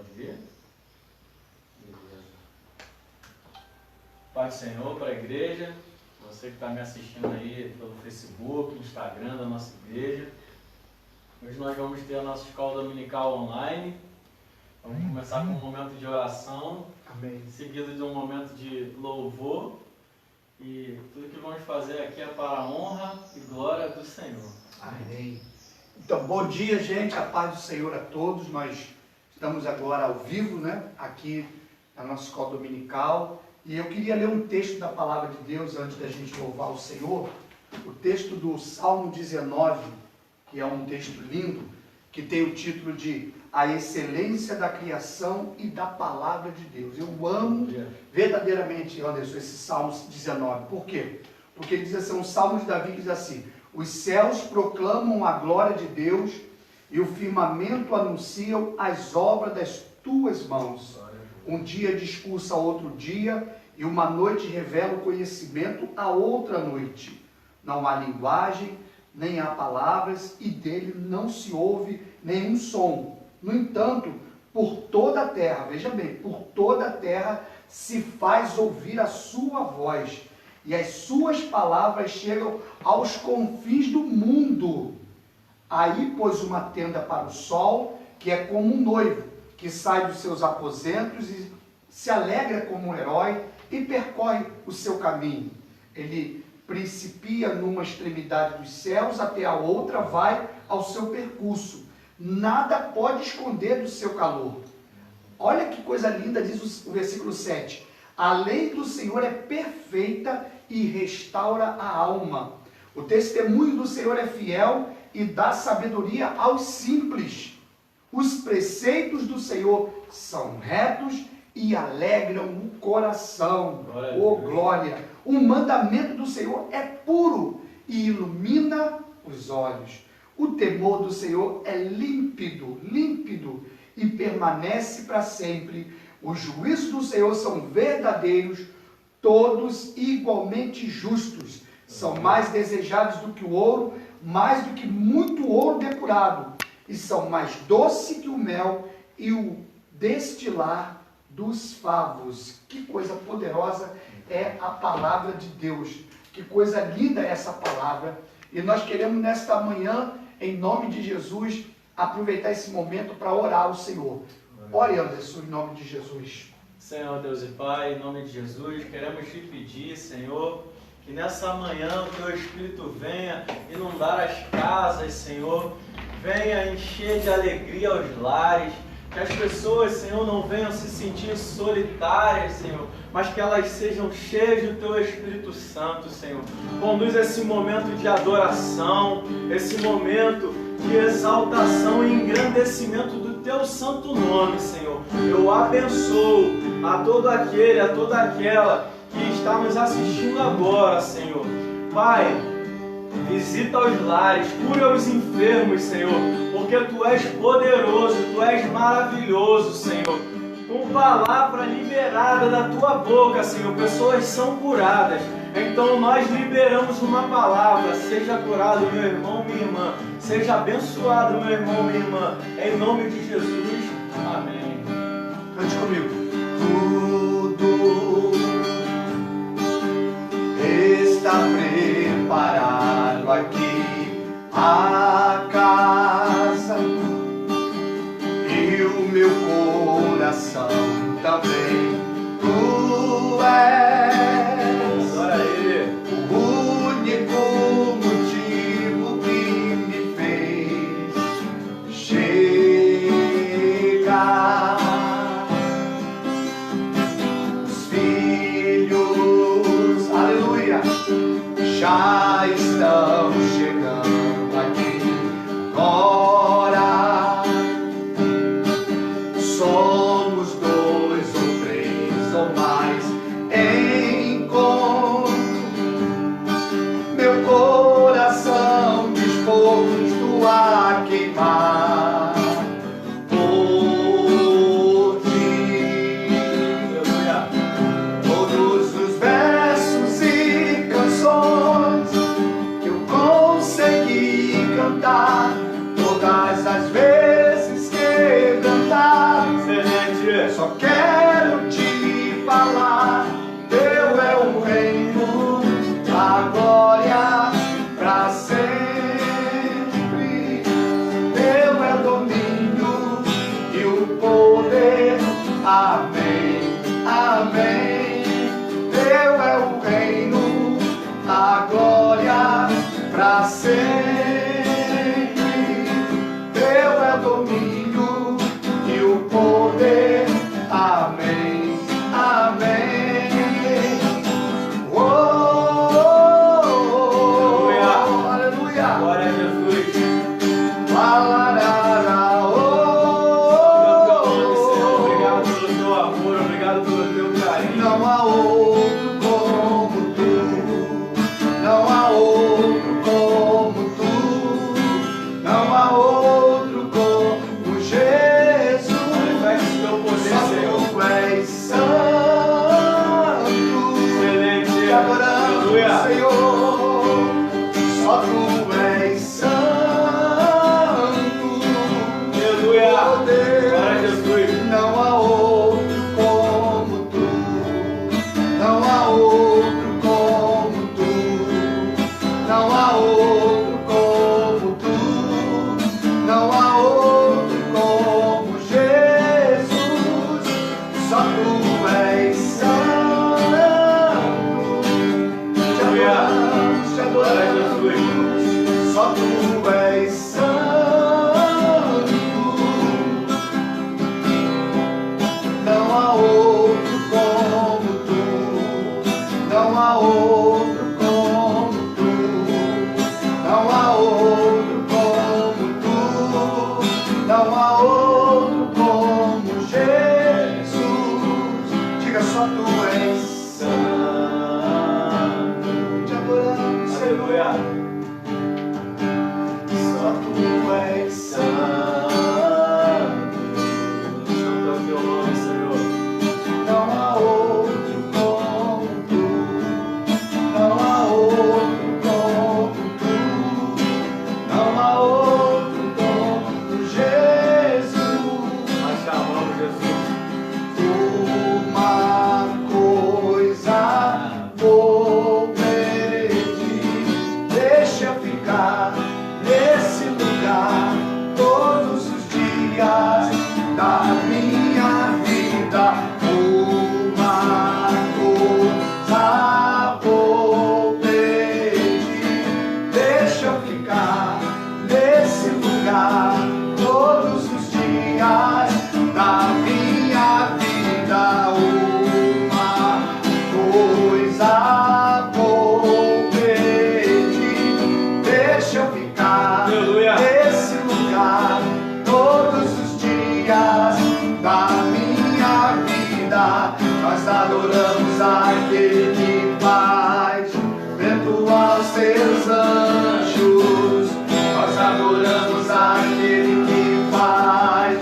Pode ir? Beleza. Pai do Senhor para a igreja, você que está me assistindo aí pelo Facebook, Instagram da nossa igreja. Hoje nós vamos ter a nossa escola dominical online. Vamos começar com um momento de oração, Amém. seguido de um momento de louvor. E tudo que vamos fazer aqui é para a honra e glória do Senhor. Amém. Então, bom dia, gente. A paz do Senhor a todos. Nós estamos agora ao vivo, né? Aqui na nossa escola dominical. E eu queria ler um texto da palavra de Deus antes da gente louvar o Senhor. O texto do Salmo 19, que é um texto lindo, que tem o título de A Excelência da Criação e da Palavra de Deus. Eu amo verdadeiramente, Anderson, esse Salmo 19. Por quê? Porque ele diz assim, um Salmo de Davi que diz assim: os céus proclamam a glória de Deus e o firmamento anunciam as obras das tuas mãos. Um dia discursa a outro dia e uma noite revela o conhecimento a outra noite. Não há linguagem, nem há palavras, e dele não se ouve nenhum som. No entanto, por toda a terra, veja bem, por toda a terra se faz ouvir a sua voz, e as suas palavras chegam aos confins do mundo. Aí pôs uma tenda para o sol, que é como um noivo, que sai dos seus aposentos e se alegra como um herói e percorre o seu caminho. Ele principia numa extremidade dos céus, até a outra vai ao seu percurso. Nada pode esconder do seu calor. Olha que coisa linda, diz o versículo 7. A lei do Senhor é perfeita e restaura a alma. O testemunho do Senhor é fiel e dá sabedoria aos simples. Os preceitos do Senhor são retos e alegram o coração. Oh, glória! O mandamento do Senhor é puro e ilumina os olhos. O temor do Senhor é límpido, e permanece para sempre. Os juízos do Senhor são verdadeiros, todos igualmente justos. São mais desejados do que o ouro, mais do que muito ouro depurado. E são mais doce que o mel e o destilar dos favos. Que coisa poderosa é a palavra de Deus. Que coisa linda é essa palavra. E nós queremos nesta manhã, em nome de Jesus, aproveitar esse momento para orar ao Senhor. Ore, Anderson, em nome de Jesus. Senhor Deus e Pai, em nome de Jesus, queremos te pedir, Senhor, que nessa manhã o Teu Espírito venha inundar as casas, Senhor, venha encher de alegria os lares, que as pessoas, Senhor, não venham se sentir solitárias, Senhor, mas que elas sejam cheias do Teu Espírito Santo, Senhor. Conduz esse momento de adoração, esse momento de exaltação e engrandecimento do Teu santo nome, Senhor. Eu abençoo a todo aquele, a toda aquela que está nos assistindo agora, Senhor. Pai, visita os lares, cura os enfermos, Senhor, porque Tu és poderoso, Tu és maravilhoso, Senhor. Com palavra liberada da Tua boca, Senhor, pessoas são curadas. Então nós liberamos uma palavra: seja curado meu irmão, minha irmã, seja abençoado meu irmão, minha irmã, em nome de Jesus, amém. Cante comigo. Tudo está preparado aqui, a casa e o meu coração também. Tu és o único motivo que me fez chegar. Os filhos, aleluia, já estão chegando aqui agora. Somos dois ou três ou mais em encontro. Meu coração disposto a queimar por ti. Todos os versos e canções que eu consegui cantar, todas as vezes quebrantar, só quero te falar. Teu é o reino, a glória pra sempre. Teu é o domínio e o poder. Amém, amém. Teu é o reino, a glória pra sempre. Teu é o domínio e o poder. Amém, amém. Oh, aleluia, aleluia. Glória a Jesus. Falará, Obrigado pelo teu amor, obrigado pelo teu carinho. não há outro como tu, não há outro como tu, não há outro como Jesus. Manifeste teu poder, Só Senhor. tu és santo, Excelente. te adoramos, Aleluia. Senhor. Só tu és santo, Aleluia. oh Deus. Glória a Jesus. Não há outro como tu, não há outro como tu, não há outro como tu, não há outro como Jesus. Só tu és santo, te adoramos, te adoramos. Só tu és santo. Não há outro como tu, não há outro como tu, não há outro como tu, não há outro como Jesus. Diga só tu és santo, te adoramos, Senhor. Aleluia. Só tu és santo. Santo é o teu nome, Senhor. Não há outro como tu, não há outro como tu, não há outro como Jesus. Nós te amamos, Jesus. Uma coisa vou pedir, deixa eu ficar nesse lugar todos os dias da minha vida. Uma coisa vou pedir, deixa eu ficar nesse lugar todos os dias da minha vida. Uma coisa vou pedir, deixa eu ficar Aleluia. nesse lugar todos os dias da minha vida. Nós adoramos aquele que faz vento aos seus anjos. Nós adoramos aquele que faz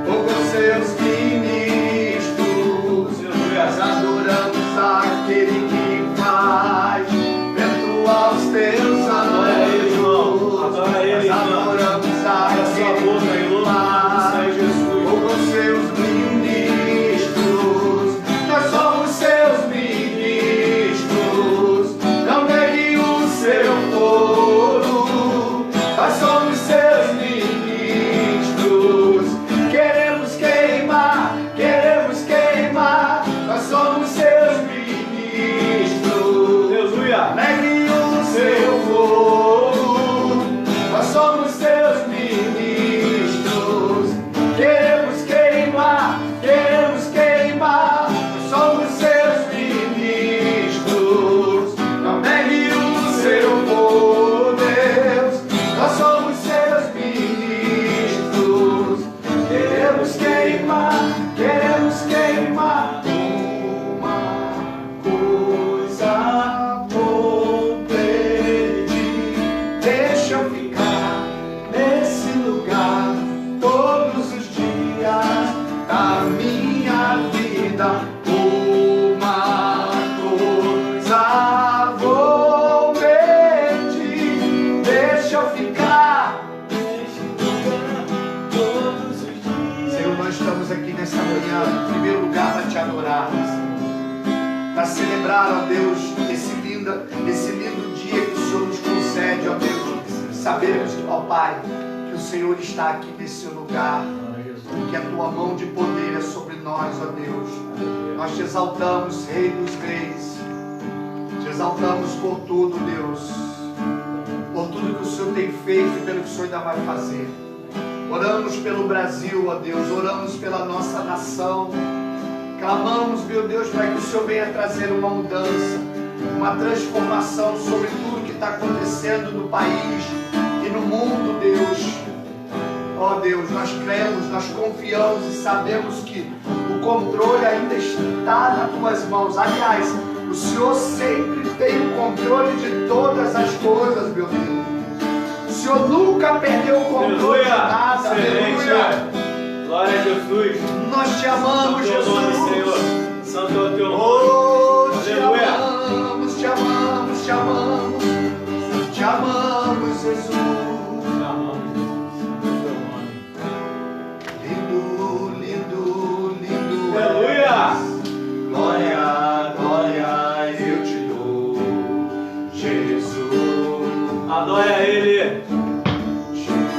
fogo aos seus ministros. Nós adoramos aquele que faz vento aos teus Adora ele, irmão. anjos. Adora ele, Nós irmão. adoramos Abre a sua aquele boca e que louva o nome do faz Senhor Jesus. fogo aos seus ministros. Nós somos seus ministros. Não negue o seu povo. Nós somos seus ministros. Queremos queimar, queremos queimar. Nós somos seus ministros. Aleluia. Negue o seu povo. Nós somos seus ministros. Queremos queimar, queremos queimar. Nós somos seus ministros. Não negue o seu poder. Nós somos seus ministros. Queremos queimar, queremos queimar. Uma coisa vou pedir, deixa eu ficar nesse lugar todos os dias da minha vida. Uma coisa vou pedir, deixa eu ficar. Senhor, nós estamos aqui nessa manhã, em primeiro lugar, para te adorar, para celebrar, ó Deus, esse lindo dia que o Senhor nos concede, ó Deus. Sabemos, ó Pai, que o Senhor está aqui nesse lugar, que a tua mão de poder é sobre nós, ó Deus. Nós te exaltamos, Rei dos Reis, te exaltamos por tudo, Deus, por tudo que o Senhor tem feito e pelo que o Senhor ainda vai fazer. Oramos pelo Brasil, ó Deus, oramos pela nossa nação, clamamos, meu Deus, para que o Senhor venha trazer uma mudança, uma transformação sobre tudo que está acontecendo no país e no mundo, Deus. Ó Deus, nós cremos, nós confiamos e sabemos que o controle ainda está nas tuas mãos. Aliás, o Senhor sempre tem o controle de todas as coisas, meu Deus. O Senhor nunca perdeu o controle de nada. Aleluia. Glória a Jesus. Nós te amamos, Jesus. Senhor. Santo é o teu nome. Oh, te Aleluia. amamos, te amamos, te amamos. Te amamos, Jesus. Te amamos, Jesus. Lindo, lindo, lindo. Aleluia. Glória, glória, eu te dou, Jesus. Adore a Ele.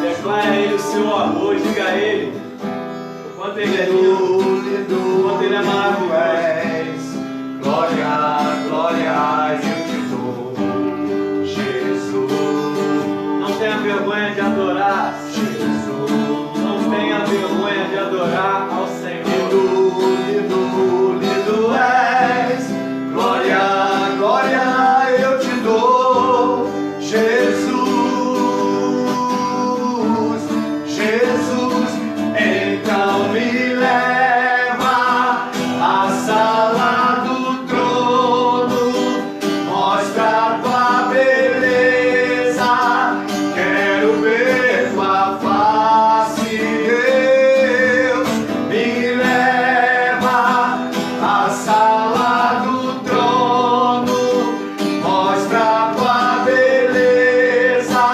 Declare a Ele o seu amor. Diga a Ele o quanto Ele é lindo, o quanto Ele é maravilhoso. Glória, glória, eu te dou, Jesus. Não tenha vergonha de adorar. Jesus. Não tenha vergonha de adorar ao Senhor. Lindo, lindo és. Glória, glória, eu te dou, Jesus. Jesus, então me leva à sala do trono, mostra a tua beleza, quero ver tua face, Deus. Me leva à sala do trono, mostra a tua beleza,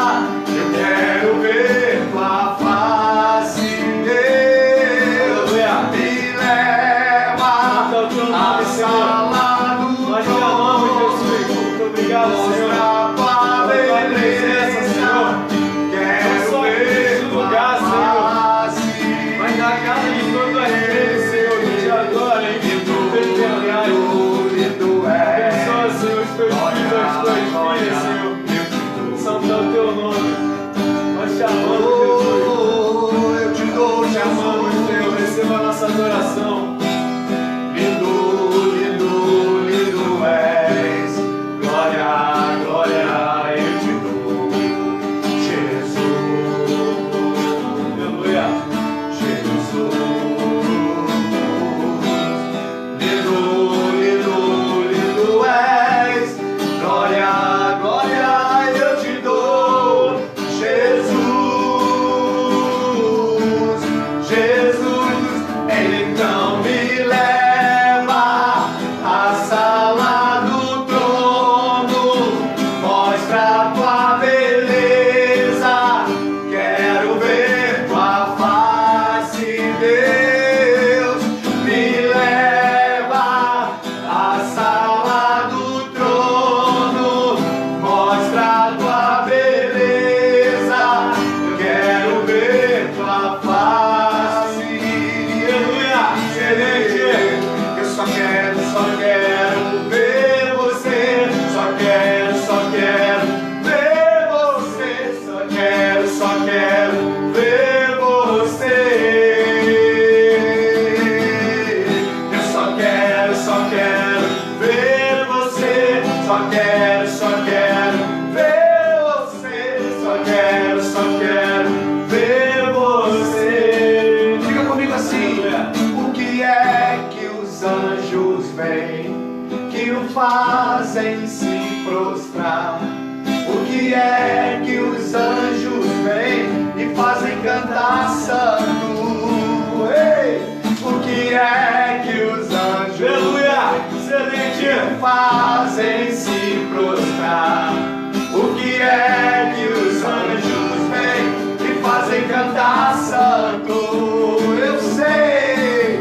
eu quero ver tua face, Deus. Me leva à sala do Nós te amamos, trono, Jesus. Muito obrigado, Senhor. mostra a tua beleza, quero ver tua face. Mas na casa de todo aquele, Senhor, que te adora e que tu perdoai. Lindo é. Abençoa, Senhor, os teus filhos, as tuas filhas, Senhor. Santo é o teu nome. Nós te amamos, Jesus. Eu te dou, Te amamos, Senhor. Receba a nossa adoração. Lindo, lindo, lindo és. Glória, glória, eu te dou, Jesus. Aleluia. Jesus. Lindo, lindo, lindo és. Glória, glória, eu te dou, Jesus. Jesus, então me leva à sala do trono, mostra a tua beleza, quero ver tua face, Deus. Me leva à sala do trono, mostra a tua beleza, quero ver tua face. Aleluia. Excelente. Eu só quero ver você, só quero ver você, só quero ver você. Eu só quero ver você, só quero ver você, só quero ver você. Diga comigo assim: o que é que os anjos veem que o fazem se prostrar? O que é que os anjos veem e fazem cantar santo? Ei! O que é que os anjos Aleluia. Excelente. fazem se prostrar? O que é que os anjos veem e fazem cantar santo? Eu sei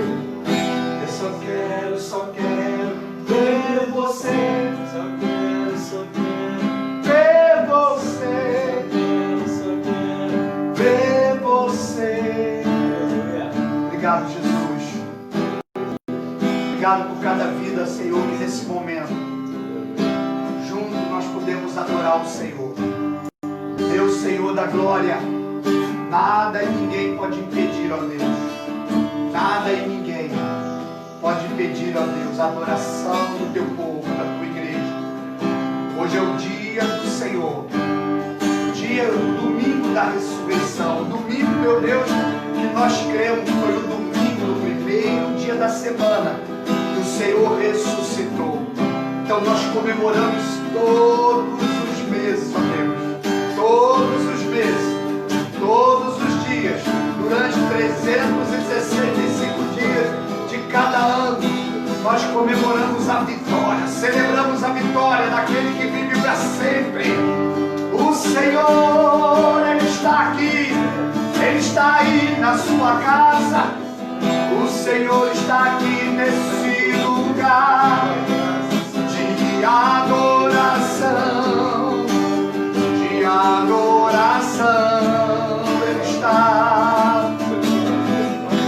Obrigado por cada vida, Senhor, que nesse momento, juntos nós podemos adorar o Senhor. Deus, Senhor da glória, nada e ninguém pode impedir, ó Deus. Nada e ninguém pode impedir, ó Deus, a adoração do teu povo, da tua igreja. Hoje é o dia do Senhor, o domingo da ressurreição, o domingo, meu Deus, que nós cremos foi o domingo, o primeiro dia da semana que o Senhor ressuscitou. Então nós comemoramos todos os meses, ó Deus, todos os meses, todos os dias, durante 365 dias de cada ano, nós comemoramos a vitória, celebramos a vitória daquele que vive para sempre. O Senhor, Ele está aqui, Ele está aí na sua casa, o Senhor está aqui nesse lugar de adoração, Ele está.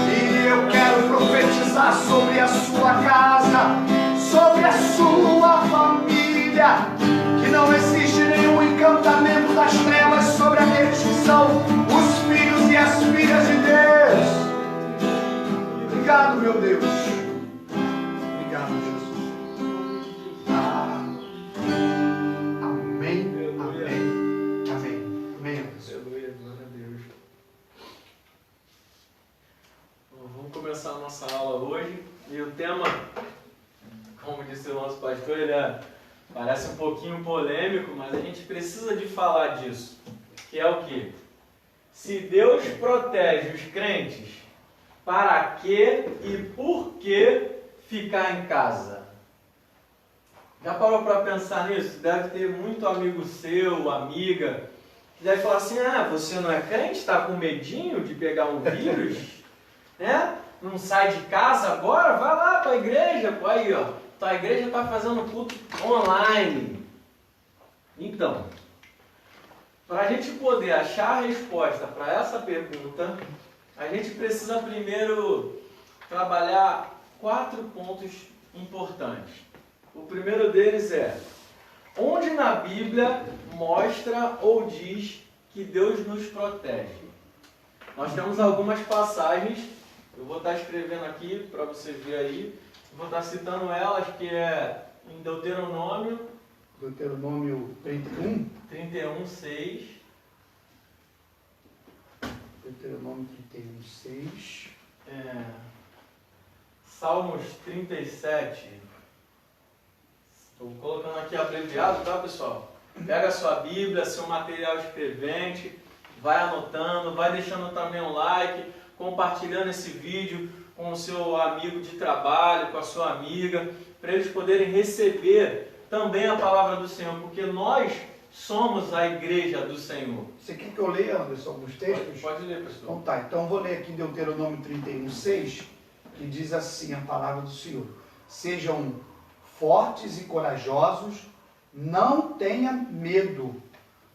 E eu quero profetizar sobre a sua casa, sobre a sua família, que não existe nenhum encantamento das trevas sobre aqueles que são os filhos e as filhas de Deus. Obrigado, meu Deus. Obrigado, Jesus. Amém. Amém. Amém. Amém. Aleluia, glória a Deus. Bom, vamos começar a nossa aula hoje. E o tema, como disse o nosso pastor, ele parece um pouquinho polêmico, mas a gente precisa de falar disso. Que é o quê? Se Deus protege os crentes, para que e por que ficar em casa? Já parou para pensar nisso? Deve ter muito amigo seu, amiga, que deve falar assim, você não é crente? Está com medinho de pegar um vírus? Né? Não sai de casa agora? Vai lá para a igreja. Pô, aí, ó, tua igreja está fazendo culto online. Então, para a gente poder achar a resposta para essa pergunta, a gente precisa primeiro trabalhar 4 pontos importantes. O primeiro deles é, onde na Bíblia mostra ou diz que Deus nos protege? Nós temos algumas passagens, eu vou estar escrevendo aqui para você ver aí, vou estar citando elas, que é em Deuteronômio 31. 31:6. Deuteronômio 31:6. Salmos 37. Estou colocando aqui abreviado, tá, pessoal? Pega a sua Bíblia, seu material escrevente, vai anotando, vai deixando também um like, compartilhando esse vídeo com o seu amigo de trabalho, com a sua amiga, para eles poderem receber também a palavra do Senhor, porque nós somos a igreja do Senhor. Você quer que eu leia, Anderson, alguns textos? Pode ler, pastor. Então tá, então eu vou ler aqui Deuteronômio 31:6, que diz assim a palavra do Senhor: sejam fortes e corajosos, não tenha medo,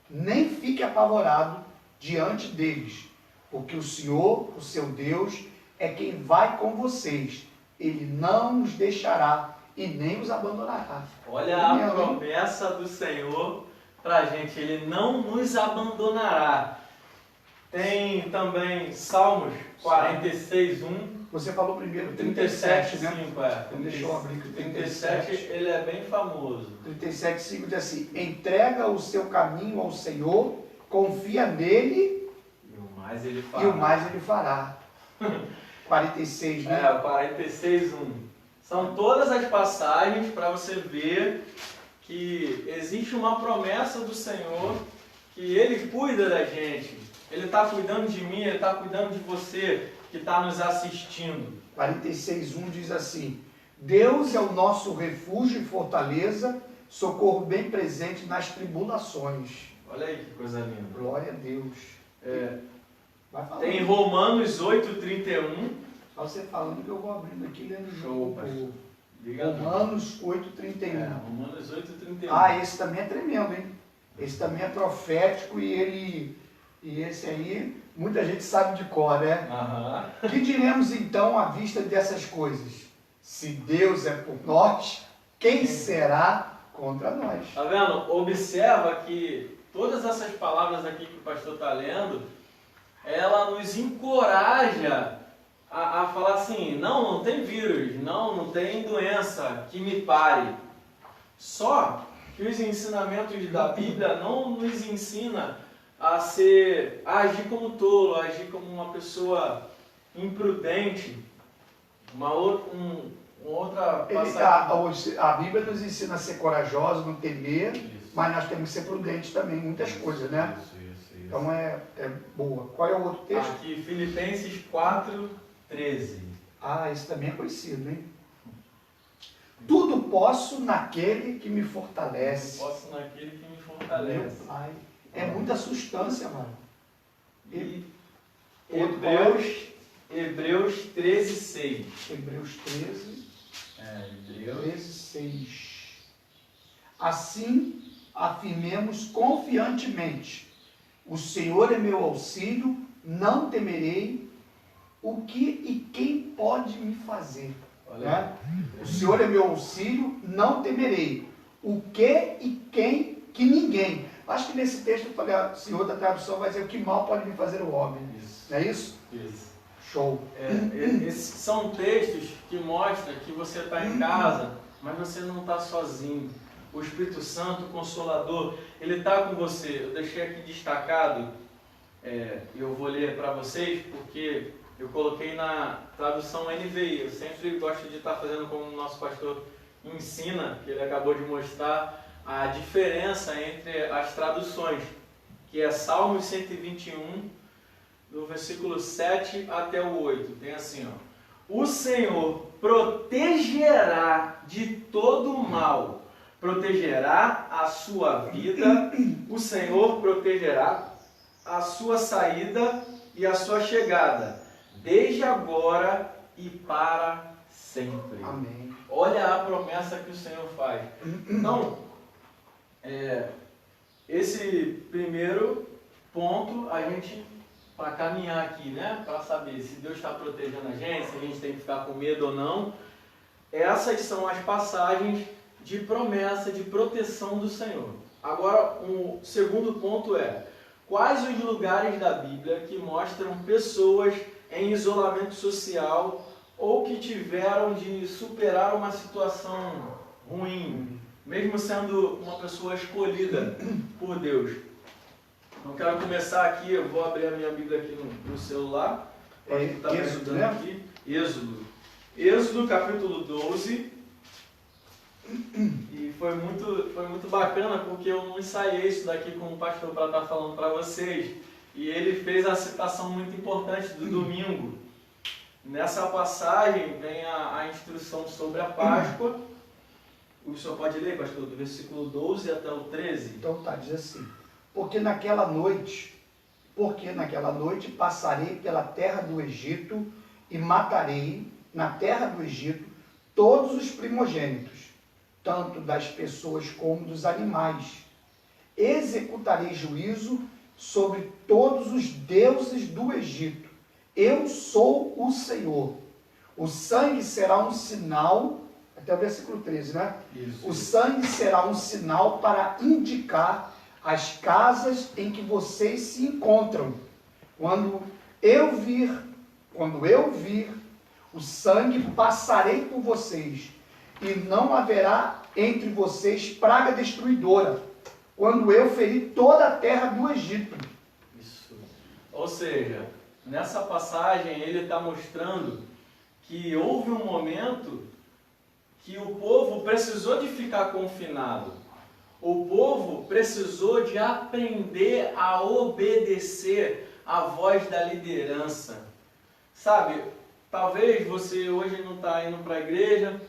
nem fique apavorado diante deles, porque o Senhor, o seu Deus, é quem vai com vocês, Ele não os deixará e nem os abandonará. Olha a promessa do Senhor para a gente, Ele não nos abandonará. Tem também Salmos 46:1. Você falou primeiro 37, né? 5, Então deixa eu abrir aqui o 37, ele é bem famoso. 37:5 diz assim: entrega o seu caminho ao Senhor, confia nele E o mais ele fará. e o mais ele fará. 46, né? 46:1. São todas as passagens para você ver que existe uma promessa do Senhor, que Ele cuida da gente. Ele está cuidando de mim, Ele está cuidando de você que está nos assistindo. 46:1 diz assim: Deus é o nosso refúgio e fortaleza, socorro bem presente nas tribulações. Olha aí que coisa linda. Glória a Deus. Vai falando. Tem Romanos 8:31. Só você falando que eu vou abrindo aqui lendo Show, pastor. Obrigado. Romanos 8:31. Romanos 8:31. Ah, esse também é tremendo, hein? Esse também é profético e esse aí muita gente sabe de cor, né? Aham. Que diremos então à vista dessas coisas? Se Deus é por nós, quem será contra nós? Tá vendo? Observa que todas essas palavras aqui que o pastor está lendo, ela nos encoraja a falar assim, não tem vírus, não tem doença que me pare. Só que os ensinamentos da Bíblia não nos ensina a agir como tolo, a agir como uma pessoa imprudente. Uma outra passagem. A Bíblia nos ensina a ser corajosos, não temer, mas nós temos que ser prudentes também, muitas coisas, né? Isso. Então é boa. Qual é o outro texto? Aqui, Filipenses 4:13. Ah, esse também é conhecido, hein? Tudo posso naquele que me fortalece. Posso naquele que me fortalece. Meu Pai. É muita substância, mano. E Outro qual é? Hebreus 13:6. Hebreus 13. Hebreus 13:6. Assim, afirmemos confiantemente: o Senhor é meu auxílio, não temerei o que e quem pode me fazer. Né? O Senhor é meu auxílio, não temerei o que e quem, que ninguém. Acho que nesse texto, eu falei, o Senhor da tradução vai dizer o que mal pode me fazer o homem. Isso. Não é isso? Isso. Show. Esses são textos que mostram que você está em casa, mas você não está sozinho. O Espírito Santo, o Consolador, ele está com você. Eu deixei aqui destacado, eu vou ler para vocês, porque eu coloquei na tradução NVI. Eu sempre gosto de estar fazendo como o nosso pastor ensina, que ele acabou de mostrar a diferença entre as traduções, que é Salmos 121, do versículo 7 até o 8. Tem assim, ó: o Senhor protegerá de todo mal, protegerá a sua vida, o Senhor protegerá a sua saída e a sua chegada, desde agora e para sempre. Amém. Olha a promessa que o Senhor faz. Então, esse primeiro ponto, a gente, para caminhar aqui, né, para saber se Deus está protegendo a gente, se a gente tem que ficar com medo ou não, essas são as passagens de promessa, de proteção do Senhor. Agora, o segundo ponto é: quais os lugares da Bíblia que mostram pessoas em isolamento social ou que tiveram de superar uma situação ruim, mesmo sendo uma pessoa escolhida por Deus? Eu quero começar aqui, eu vou abrir a minha Bíblia aqui no celular. Está me ajudando, né? Aqui. Êxodo capítulo 12. E foi muito bacana, porque eu não ensaiei isso daqui com o pastor para estar falando para vocês. E ele fez a citação muito importante do domingo. Nessa passagem vem a instrução sobre a Páscoa. O senhor pode ler, pastor, do versículo 12 até o 13? Então tá, diz assim: porque naquela noite passarei pela terra do Egito e matarei na terra do Egito todos os primogênitos, tanto das pessoas como dos animais. Executarei juízo sobre todos os deuses do Egito. Eu sou o Senhor. O sangue será um sinal, até o versículo 13, né? Isso. O sangue será um sinal para indicar as casas em que vocês se encontram. Quando eu vir o sangue, passarei por vocês, e não haverá entre vocês praga destruidora, quando eu ferir toda a terra do Egito. Isso. Ou seja, nessa passagem ele está mostrando que houve um momento que o povo precisou de ficar confinado. O povo precisou de aprender a obedecer à voz da liderança. Sabe, talvez você hoje não está indo para a igreja,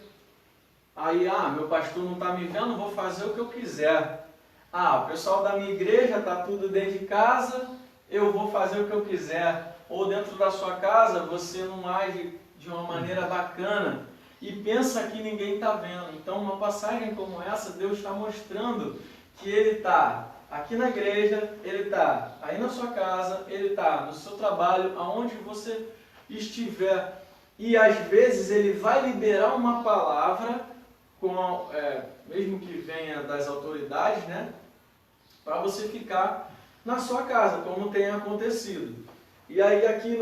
aí, meu pastor não está me vendo, vou fazer o que eu quiser. O pessoal da minha igreja está tudo dentro de casa, eu vou fazer o que eu quiser. Ou dentro da sua casa, você não age de uma maneira bacana e pensa que ninguém está vendo. Então, uma passagem como essa, Deus está mostrando que Ele está aqui na igreja, Ele está aí na sua casa, Ele está no seu trabalho, aonde você estiver. e às vezes ele vai liberar uma palavra, mesmo que venha das autoridades, né? Para você ficar na sua casa, como tem acontecido. E aí aqui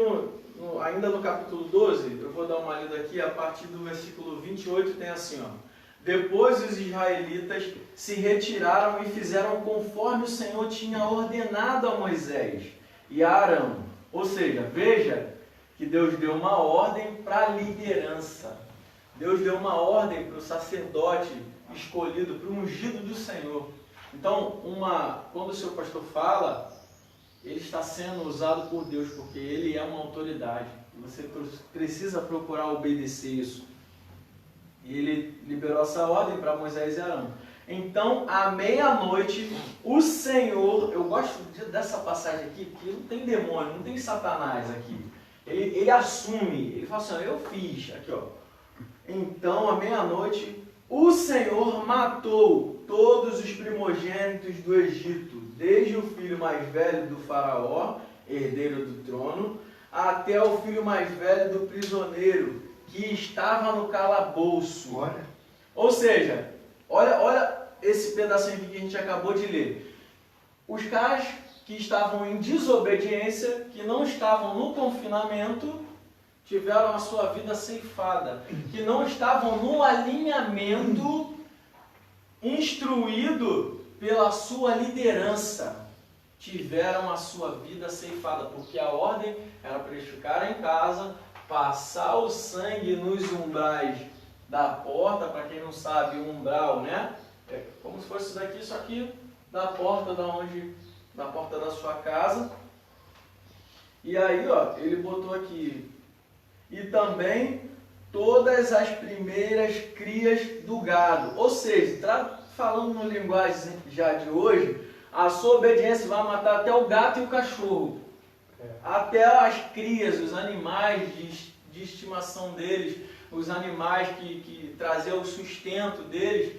ainda no capítulo 12, eu vou dar uma lida aqui, a partir do versículo 28 tem assim, ó. Depois os israelitas se retiraram e fizeram conforme o Senhor tinha ordenado a Moisés e a Arão. Ou seja, veja que Deus deu uma ordem para a liderança. Deus deu uma ordem para o sacerdote escolhido, para o ungido do Senhor. Então, quando o seu pastor fala, ele está sendo usado por Deus, porque ele é uma autoridade. Você precisa procurar obedecer isso. E ele liberou essa ordem para Moisés e Arão. Então, à meia-noite, o Senhor... Eu gosto dessa passagem aqui, porque não tem demônio, não tem Satanás aqui. Ele assume, ele fala assim, eu fiz. Aqui, ó. Então, à meia-noite, o Senhor matou todos os primogênitos do Egito, desde o filho mais velho do faraó, herdeiro do trono, até o filho mais velho do prisioneiro, que estava no calabouço. Olha. Ou seja, olha esse pedacinho aqui que a gente acabou de ler. Os caras que estavam em desobediência, que não estavam no confinamento, tiveram a sua vida ceifada, que não estavam no alinhamento instruído pela sua liderança, tiveram a sua vida ceifada, porque a ordem era para eles ficarem em casa, passar o sangue nos umbrais da porta. Para quem não sabe, o umbral, né? É como se fosse isso daqui, só que da porta da porta da sua casa. E aí, ó, ele botou aqui, e também todas as primeiras crias do gado. Ou seja, falando no linguagem já de hoje, a sua obediência vai matar até o gato e o cachorro. Até as crias, os animais de estimação deles, os animais que traziam o sustento deles,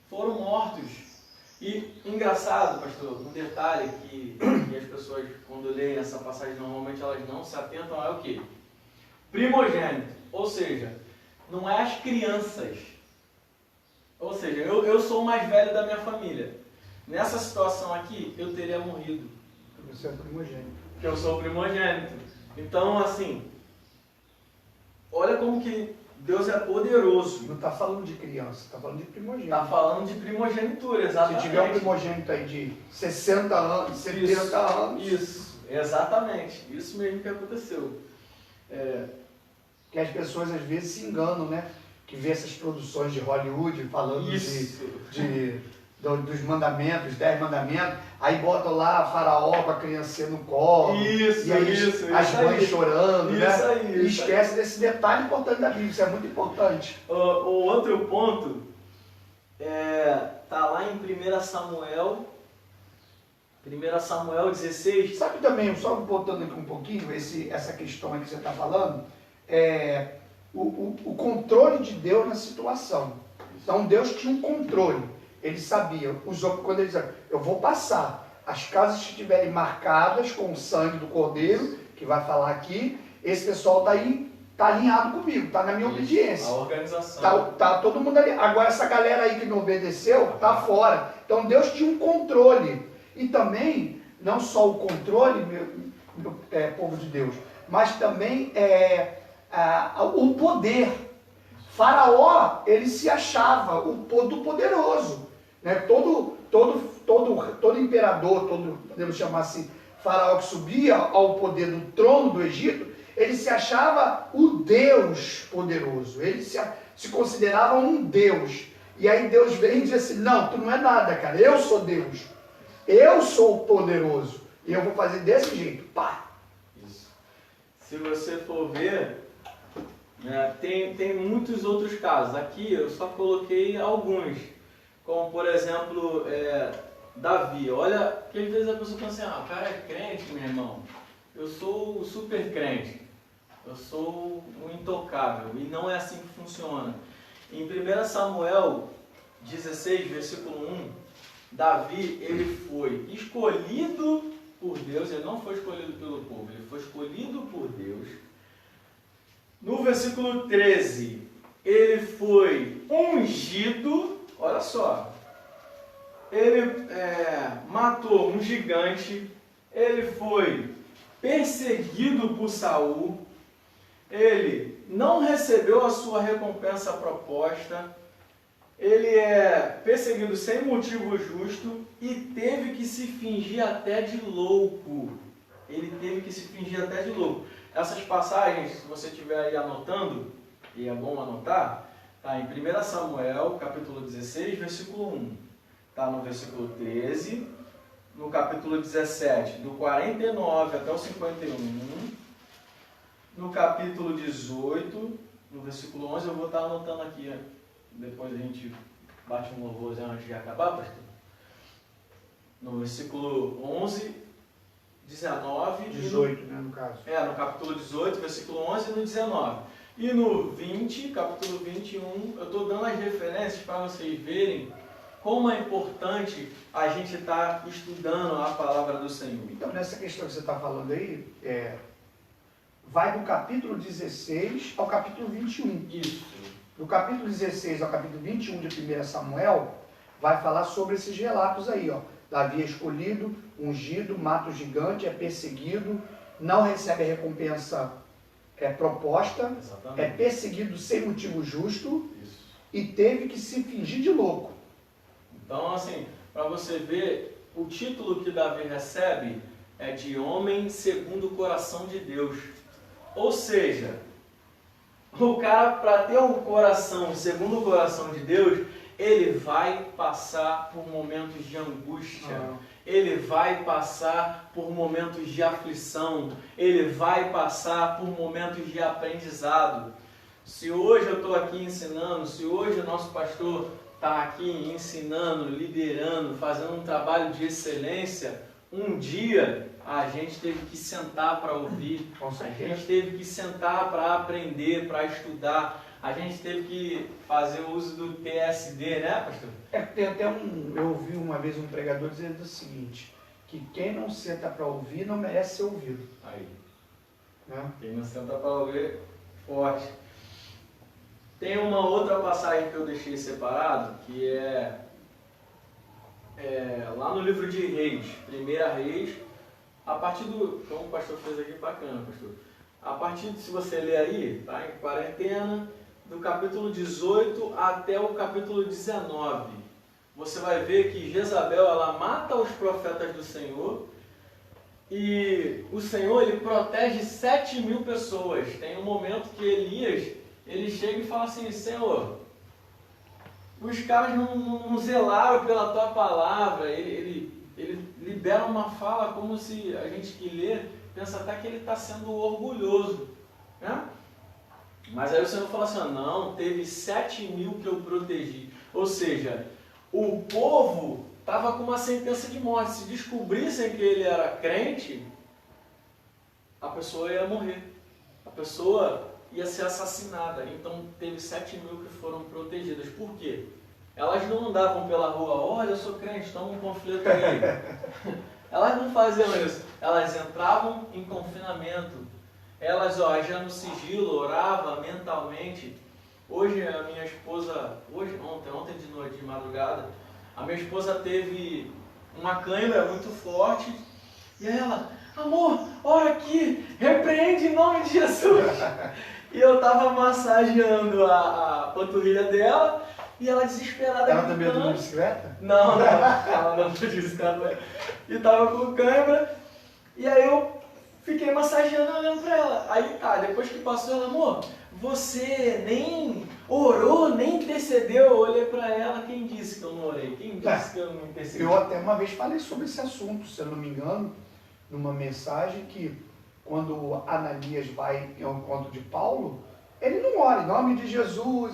foram mortos. E engraçado, pastor, um detalhe que as pessoas, quando leem essa passagem, normalmente elas não se atentam, é o quê? Primogênito, ou seja, não é as crianças. Ou seja, eu sou o mais velho da minha família. Nessa situação aqui, eu teria morrido. Você é primogênito. Porque eu sou o primogênito. Então, assim, olha como que Deus é poderoso. Não está falando de criança, está falando de primogênito. Está falando de primogenitura, exatamente. Se tiver um primogênito aí de 60 anos, 70 anos... Isso, exatamente. Isso mesmo que aconteceu. Que as pessoas às vezes se enganam, né? Que vê essas produções de Hollywood falando dos mandamentos, 10 mandamentos, aí botam lá Faraó com a criança no colo, e aí as mães chorando, né? E esquece desse detalhe importante da Bíblia, isso é muito importante. O outro ponto está lá em 1 Samuel 16. Sabe também, só voltando aqui um pouquinho, essa questão aí que você está falando, o controle de Deus na situação. Então Deus tinha um controle. Ele sabia, quando ele dizia, eu vou passar, as casas que estiverem marcadas com o sangue do cordeiro, que vai falar aqui, esse pessoal está aí, está alinhado comigo, está na minha obediência. A organização. Tá todo mundo ali. Agora essa galera aí que não obedeceu, está fora. Então Deus tinha um controle. E também, não só o controle, povo de Deus, mas também o poder. Faraó, ele se achava o poderoso. Né? Todo imperador, podemos chamar assim, faraó que subia ao poder do trono do Egito, ele se achava o Deus poderoso. Ele se considerava um Deus. E aí Deus vem e diz assim, não, tu não é nada, cara, eu sou Deus. Eu sou o poderoso. E eu vou fazer desse jeito. Pá! Isso. Se você for ver, tem muitos outros casos. Aqui eu só coloquei alguns. Como, por exemplo, Davi. Olha, que às vezes a pessoa pensa assim, o cara é crente, meu irmão. Eu sou o super crente. Eu sou o intocável. E não é assim que funciona. Em 1 Samuel 16, versículo 1, Davi, ele foi escolhido por Deus. Ele não foi escolhido pelo povo. Ele foi escolhido por Deus No versículo 13, ele foi ungido, olha só, ele matou um gigante, ele foi perseguido por Saul, ele não recebeu a sua recompensa proposta, ele é perseguido sem motivo justo e teve que se fingir até de louco. Ele teve que se fingir até de louco. Essas passagens, se você estiver aí anotando, e é bom anotar, está em 1 Samuel, capítulo 16, versículo 1. Está no versículo 13, no capítulo 17, do 49 até o 51. No capítulo 18, no versículo 11, eu vou estar anotando aqui, depois a gente bate um louvorzinho antes de acabar, pastor. No versículo 11, 19... 18, né, no caso. No capítulo 18, versículo 11 e no 19. E no 20, capítulo 21, eu estou dando as referências para vocês verem como é importante a gente estar estudando a palavra do Senhor. Então, nessa questão que você está falando aí, vai do capítulo 16 ao capítulo 21. Isso. Do capítulo 16 ao capítulo 21 de 1 Samuel, vai falar sobre esses relatos aí, ó. Davi é escolhido, ungido, mata o gigante, é perseguido, não recebe a recompensa proposta, Exatamente. é perseguido sem motivo justo. Isso. E teve que se fingir de louco. Então, assim, para você ver, o título que Davi recebe é de homem segundo o coração de Deus. Ou seja, o cara, para ter um coração segundo o coração de Deus, ele vai passar por momentos de angústia, ele vai passar por momentos de aflição, ele vai passar por momentos de aprendizado. Se hoje eu estou aqui ensinando, se hoje o nosso pastor está aqui ensinando, liderando, fazendo um trabalho de excelência, um dia a gente teve que sentar para ouvir, a gente teve que sentar para aprender, para estudar, a gente teve que fazer o uso do TSD, né, pastor? Tem até eu ouvi uma vez um pregador dizendo o seguinte, que quem não senta para ouvir não merece ser ouvido. Aí, Né? quem não senta para ouvir, forte. Tem uma outra passagem que eu deixei separado, que é lá no livro de Reis, 1 Reis, a partir do, como o pastor fez aqui, bacana, pastor, a partir, se você ler aí, tá em quarentena, do capítulo 18 até o capítulo 19, você vai ver que Jezabel, ela mata os profetas do Senhor, e o Senhor, ele protege 7.000 pessoas. Tem um momento que Elias, ele chega e fala assim, Senhor, os caras não zelaram pela tua palavra. Ele libera uma fala como se a gente que lê, pensa até que ele está sendo orgulhoso, né? Mas aí o Senhor fala assim, não, teve 7.000 que eu protegi. Ou seja, o povo estava com uma sentença de morte. Se descobrissem que ele era crente, a pessoa ia morrer. A pessoa ia ser assassinada. Então teve 7.000 que foram protegidas. Por quê? Elas não andavam pela rua, olha, eu sou crente, toma um panfleto aí. Elas não faziam isso. Elas entravam em confinamento. Elas já no sigilo, oravam mentalmente. Hoje a minha esposa, ontem de noite, de madrugada, a minha esposa teve uma cãibra muito forte. E ela, amor, ora aqui, repreende em nome de Jesus. E eu estava massageando a panturrilha dela. E ela desesperada. Ela também andou de bicicleta? Não, ela não andou de bicicleta. E tava com câimbra. E aí eu fiquei massageando, olhando pra ela. Aí tá, depois que passou, ela, amor, você nem orou, nem intercedeu. Eu olhei pra ela, quem disse que eu não orei? Quem disse que eu não intercedi? Eu até uma vez falei sobre esse assunto, se eu não me engano, numa mensagem que quando Ananias vai ao encontro de Paulo, ele não ora em nome de Jesus,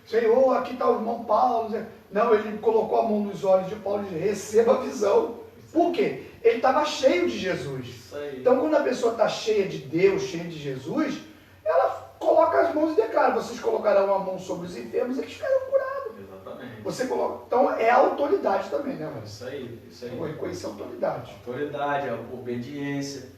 Senhor, aqui está o irmão Paulo. Não, ele colocou a mão nos olhos de Paulo e disse, receba a visão. Por quê? Ele estava cheio de Jesus. Então, quando a pessoa está cheia de Deus, cheia de Jesus, ela coloca as mãos e declara, vocês colocarão a mão sobre os enfermos e eles ficarão curados. Exatamente. Você coloca. Então, é a autoridade também, né, mano? Isso aí. Eu vou reconhecer a autoridade. Autoridade, a obediência.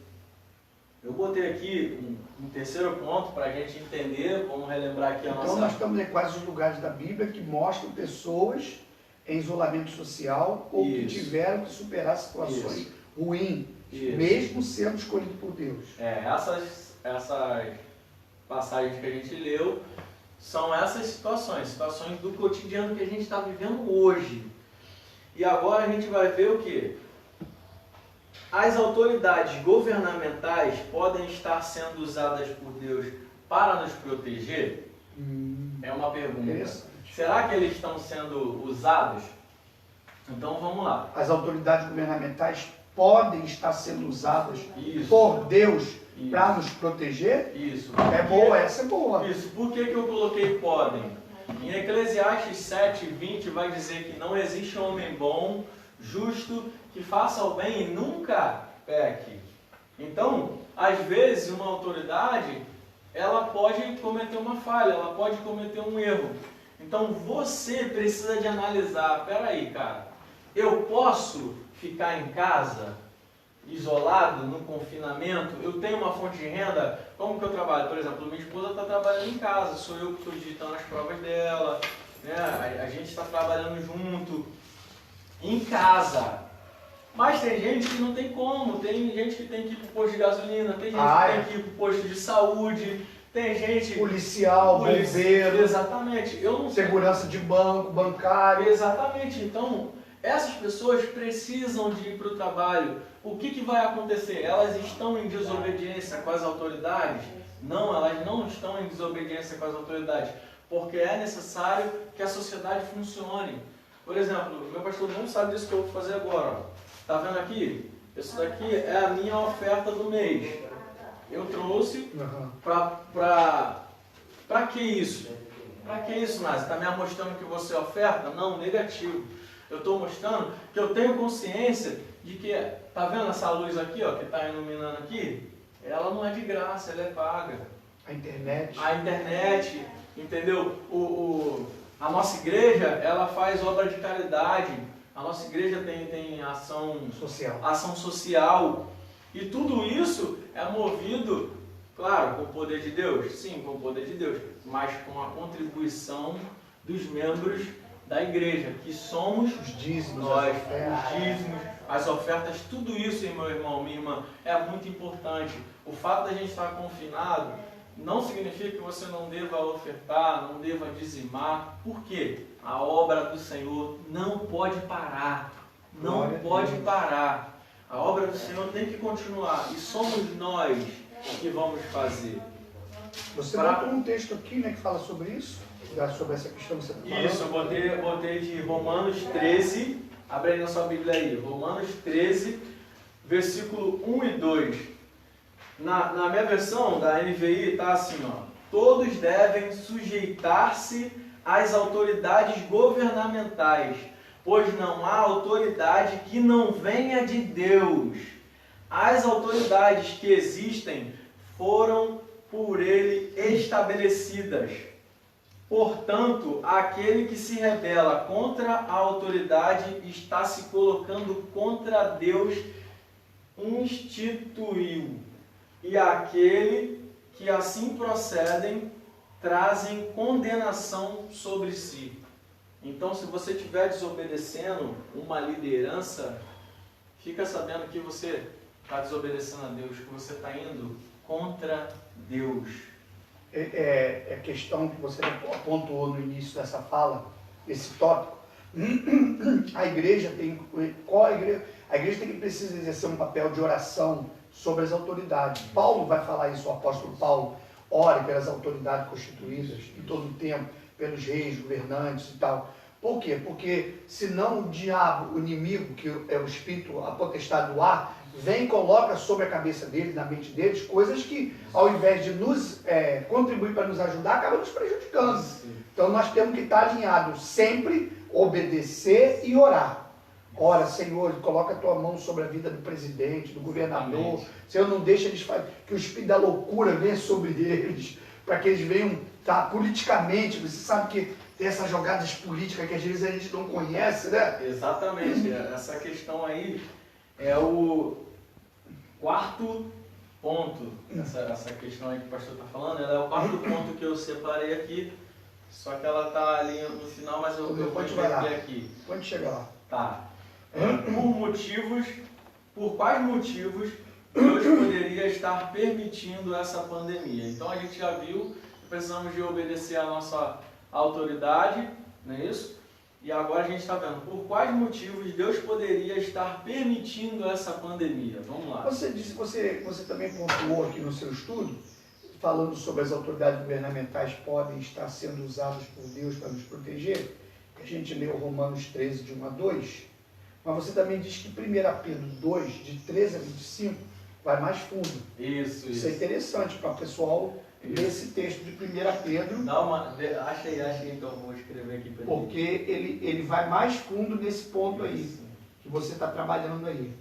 Eu botei aqui um terceiro ponto para a gente entender, vamos relembrar aqui a Então nossa... nós estamos em quais os lugares da Bíblia que mostram pessoas em isolamento social ou que Isso. tiveram que superar situações ruins, Isso. mesmo sendo escolhido por Deus. Essas passagens que a gente leu são essas situações do cotidiano que a gente está vivendo hoje. E agora a gente vai ver o que? As autoridades governamentais podem estar sendo usadas por Deus para nos proteger? É uma pergunta. Será que eles estão sendo usados? Então vamos lá. As autoridades governamentais podem estar sendo usadas Isso. por Deus Isso. para nos proteger? Isso. É boa, essa é boa. Isso. Por que eu coloquei podem? Em Eclesiastes 7:20 vai dizer que não existe homem bom, justo, que faça o bem e nunca peque. Então, às vezes, uma autoridade, ela pode cometer uma falha, ela pode cometer um erro. Então, você precisa de analisar, peraí, cara, eu posso ficar em casa, isolado, no confinamento? Eu tenho uma fonte de renda? Como que eu trabalho? Por exemplo, minha esposa está trabalhando em casa, sou eu que estou digitando as provas dela, né? A gente está trabalhando junto, em casa. Mas tem gente que não tem como, tem gente que tem que ir para o posto de gasolina, tem gente que tem que ir para o posto de saúde, tem gente... Policial, bombeiro, exatamente. Eu não sei. segurança de banco, bancário. Exatamente. Então, essas pessoas precisam de ir para o trabalho. O que vai acontecer? Elas estão em desobediência com as autoridades? Não, elas não estão em desobediência com as autoridades, porque é necessário que a sociedade funcione. Por exemplo, meu pastor não sabe disso que eu vou fazer agora. Está vendo aqui? Isso daqui é a minha oferta do mês. Eu trouxe para que isso? Para que isso, Nazi? Está me mostrando que você oferta? Não, negativo. Eu estou mostrando que eu tenho consciência de que, tá vendo essa luz aqui, ó, que está iluminando aqui? Ela não é de graça, ela é paga. A internet. A internet, entendeu? A nossa igreja, ela faz obra de caridade. A nossa igreja tem ação social. E tudo isso é movido, claro, com o poder de Deus. Sim, com o poder de Deus. Mas com a contribuição dos membros da igreja, que somos os dízimos, nós, os dízimos, as ofertas, tudo isso, meu irmão, minha irmã, é muito importante. O fato da gente estar confinado não significa que você não deva ofertar, não deva dizimar. Por quê? A obra do Senhor não pode parar. Não pode parar. A obra do Senhor tem que continuar. E somos nós que vamos fazer. Você botou um texto aqui, né, que fala sobre isso? Sobre essa questão que você está falando? Isso, eu botei de Romanos 13. Abre aí na sua Bíblia aí. Romanos 13, versículo 1 e 2. Na minha versão da NVI está assim, ó. Todos devem sujeitar-se às autoridades governamentais, pois não há autoridade que não venha de Deus. As autoridades que existem foram por Ele estabelecidas. Portanto, aquele que se rebela contra a autoridade está se colocando contra Deus instituiu. E aquele que assim procedem trazem condenação sobre si. Então, se você estiver desobedecendo uma liderança, fica sabendo que você está desobedecendo a Deus, que você está indo contra Deus. É questão que você apontou no início dessa fala, esse tópico. A igreja tem que precisa exercer um papel de oração sobre as autoridades. Paulo vai falar isso, o apóstolo Paulo, ore pelas autoridades constituídas em todo o tempo, pelos reis, governantes e tal. Por quê? Porque senão o diabo, o inimigo, que é o espírito, a potestade do ar, vem e coloca sobre a cabeça deles, na mente deles, coisas que, ao invés de nos contribuir para nos ajudar, acaba nos prejudicando. Sim. Então nós temos que estar alinhados, sempre obedecer e orar. Ora, Senhor, coloca a tua mão sobre a vida do presidente, do governador. Amém. Senhor, não deixa eles que o espírito da loucura venha sobre eles, para que eles venham politicamente. Você sabe que tem essas jogadas políticas que às vezes a gente não conhece, né? Exatamente. Essa questão aí é o quarto ponto, essa questão aí que o pastor está falando, ela é o quarto ponto que eu separei aqui, só que ela está ali no final, mas eu vou escrever aqui. Pode chegar lá. Tá. Por quais motivos Deus poderia estar permitindo essa pandemia? Então a gente já viu que precisamos de obedecer à nossa autoridade, não é isso? E agora a gente está vendo por quais motivos Deus poderia estar permitindo essa pandemia. Vamos lá. Você também pontuou aqui no seu estudo, falando sobre as autoridades governamentais podem estar sendo usadas por Deus para nos proteger. A gente leu Romanos 13, de 1 a 2, mas você também diz que 1 Pedro 2, de 13 a 25, vai mais fundo. Isso é interessante para o pessoal ler esse texto de 1 Pedro. Achei, então vou escrever aqui para ele. Porque ele vai mais fundo nesse ponto aí, que você está trabalhando aí.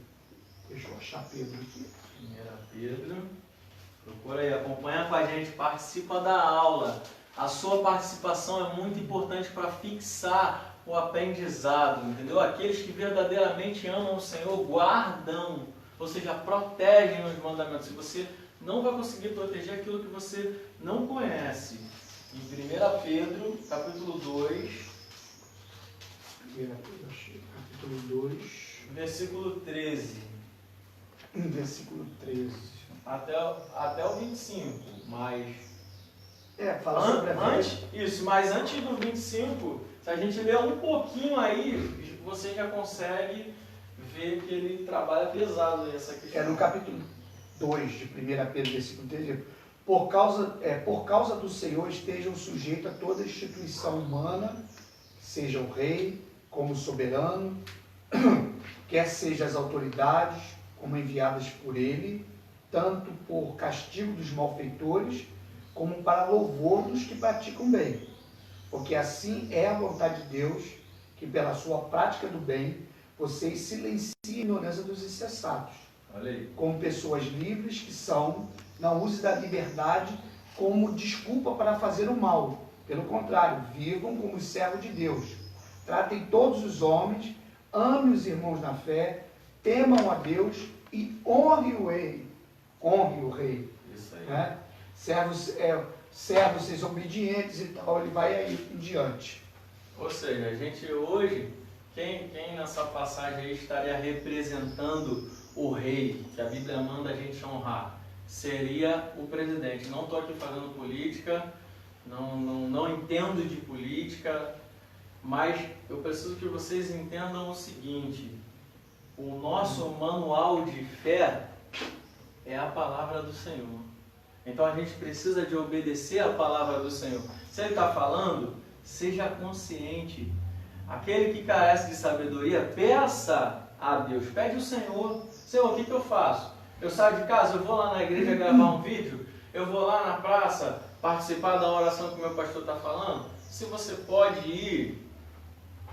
Deixa eu achar Pedro aqui. 1 Pedro. Procura aí, acompanha com a gente, participa da aula. A sua participação é muito importante para fixar o aprendizado, entendeu? Aqueles que verdadeiramente amam o Senhor guardam, ou seja, protegem os mandamentos. Se você não vai conseguir proteger aquilo que você não conhece. Em 1 Pedro, capítulo 2, 1 Pedro, capítulo 2, versículo 13. Versículo 13. Até o 25, mas... fala sobre a mas antes do 25, se a gente ler um pouquinho aí, você já consegue ver que ele trabalha pesado nessa questão. No capítulo 2 de 1 Pedro, versículo 13, por causa do Senhor estejam sujeitos a toda instituição humana, seja o rei como soberano, quer seja as autoridades como enviadas por ele, tanto por castigo dos malfeitores, como para louvor dos que praticam bem. Porque assim é a vontade de Deus, que pela sua prática do bem, vocês silenciem a ignorância dos insensatos. Como pessoas livres que são, não use da liberdade como desculpa para fazer o mal. Pelo contrário, vivam como servos de Deus. Tratem todos os homens, amem os irmãos na fé, temam a Deus e honre o rei. Honre o rei. Isso aí. Né? Servos, seja obedientes e tal, ele vai aí em diante. Ou seja, a gente hoje, quem nessa passagem aí estaria representando o rei, que a Bíblia manda a gente honrar, seria o presidente. Não estou aqui fazendo política, não entendo de política, mas eu preciso que vocês entendam o seguinte: o nosso manual de fé é a palavra do Senhor. Então a gente precisa de obedecer a palavra do Senhor. Se Ele está falando, seja consciente. Aquele que carece de sabedoria, peça a Deus. Pede ao Senhor: Senhor, o que eu faço? Eu saio de casa, eu vou lá na igreja gravar um vídeo, eu vou lá na praça participar da oração que o meu pastor está falando. Se você pode ir,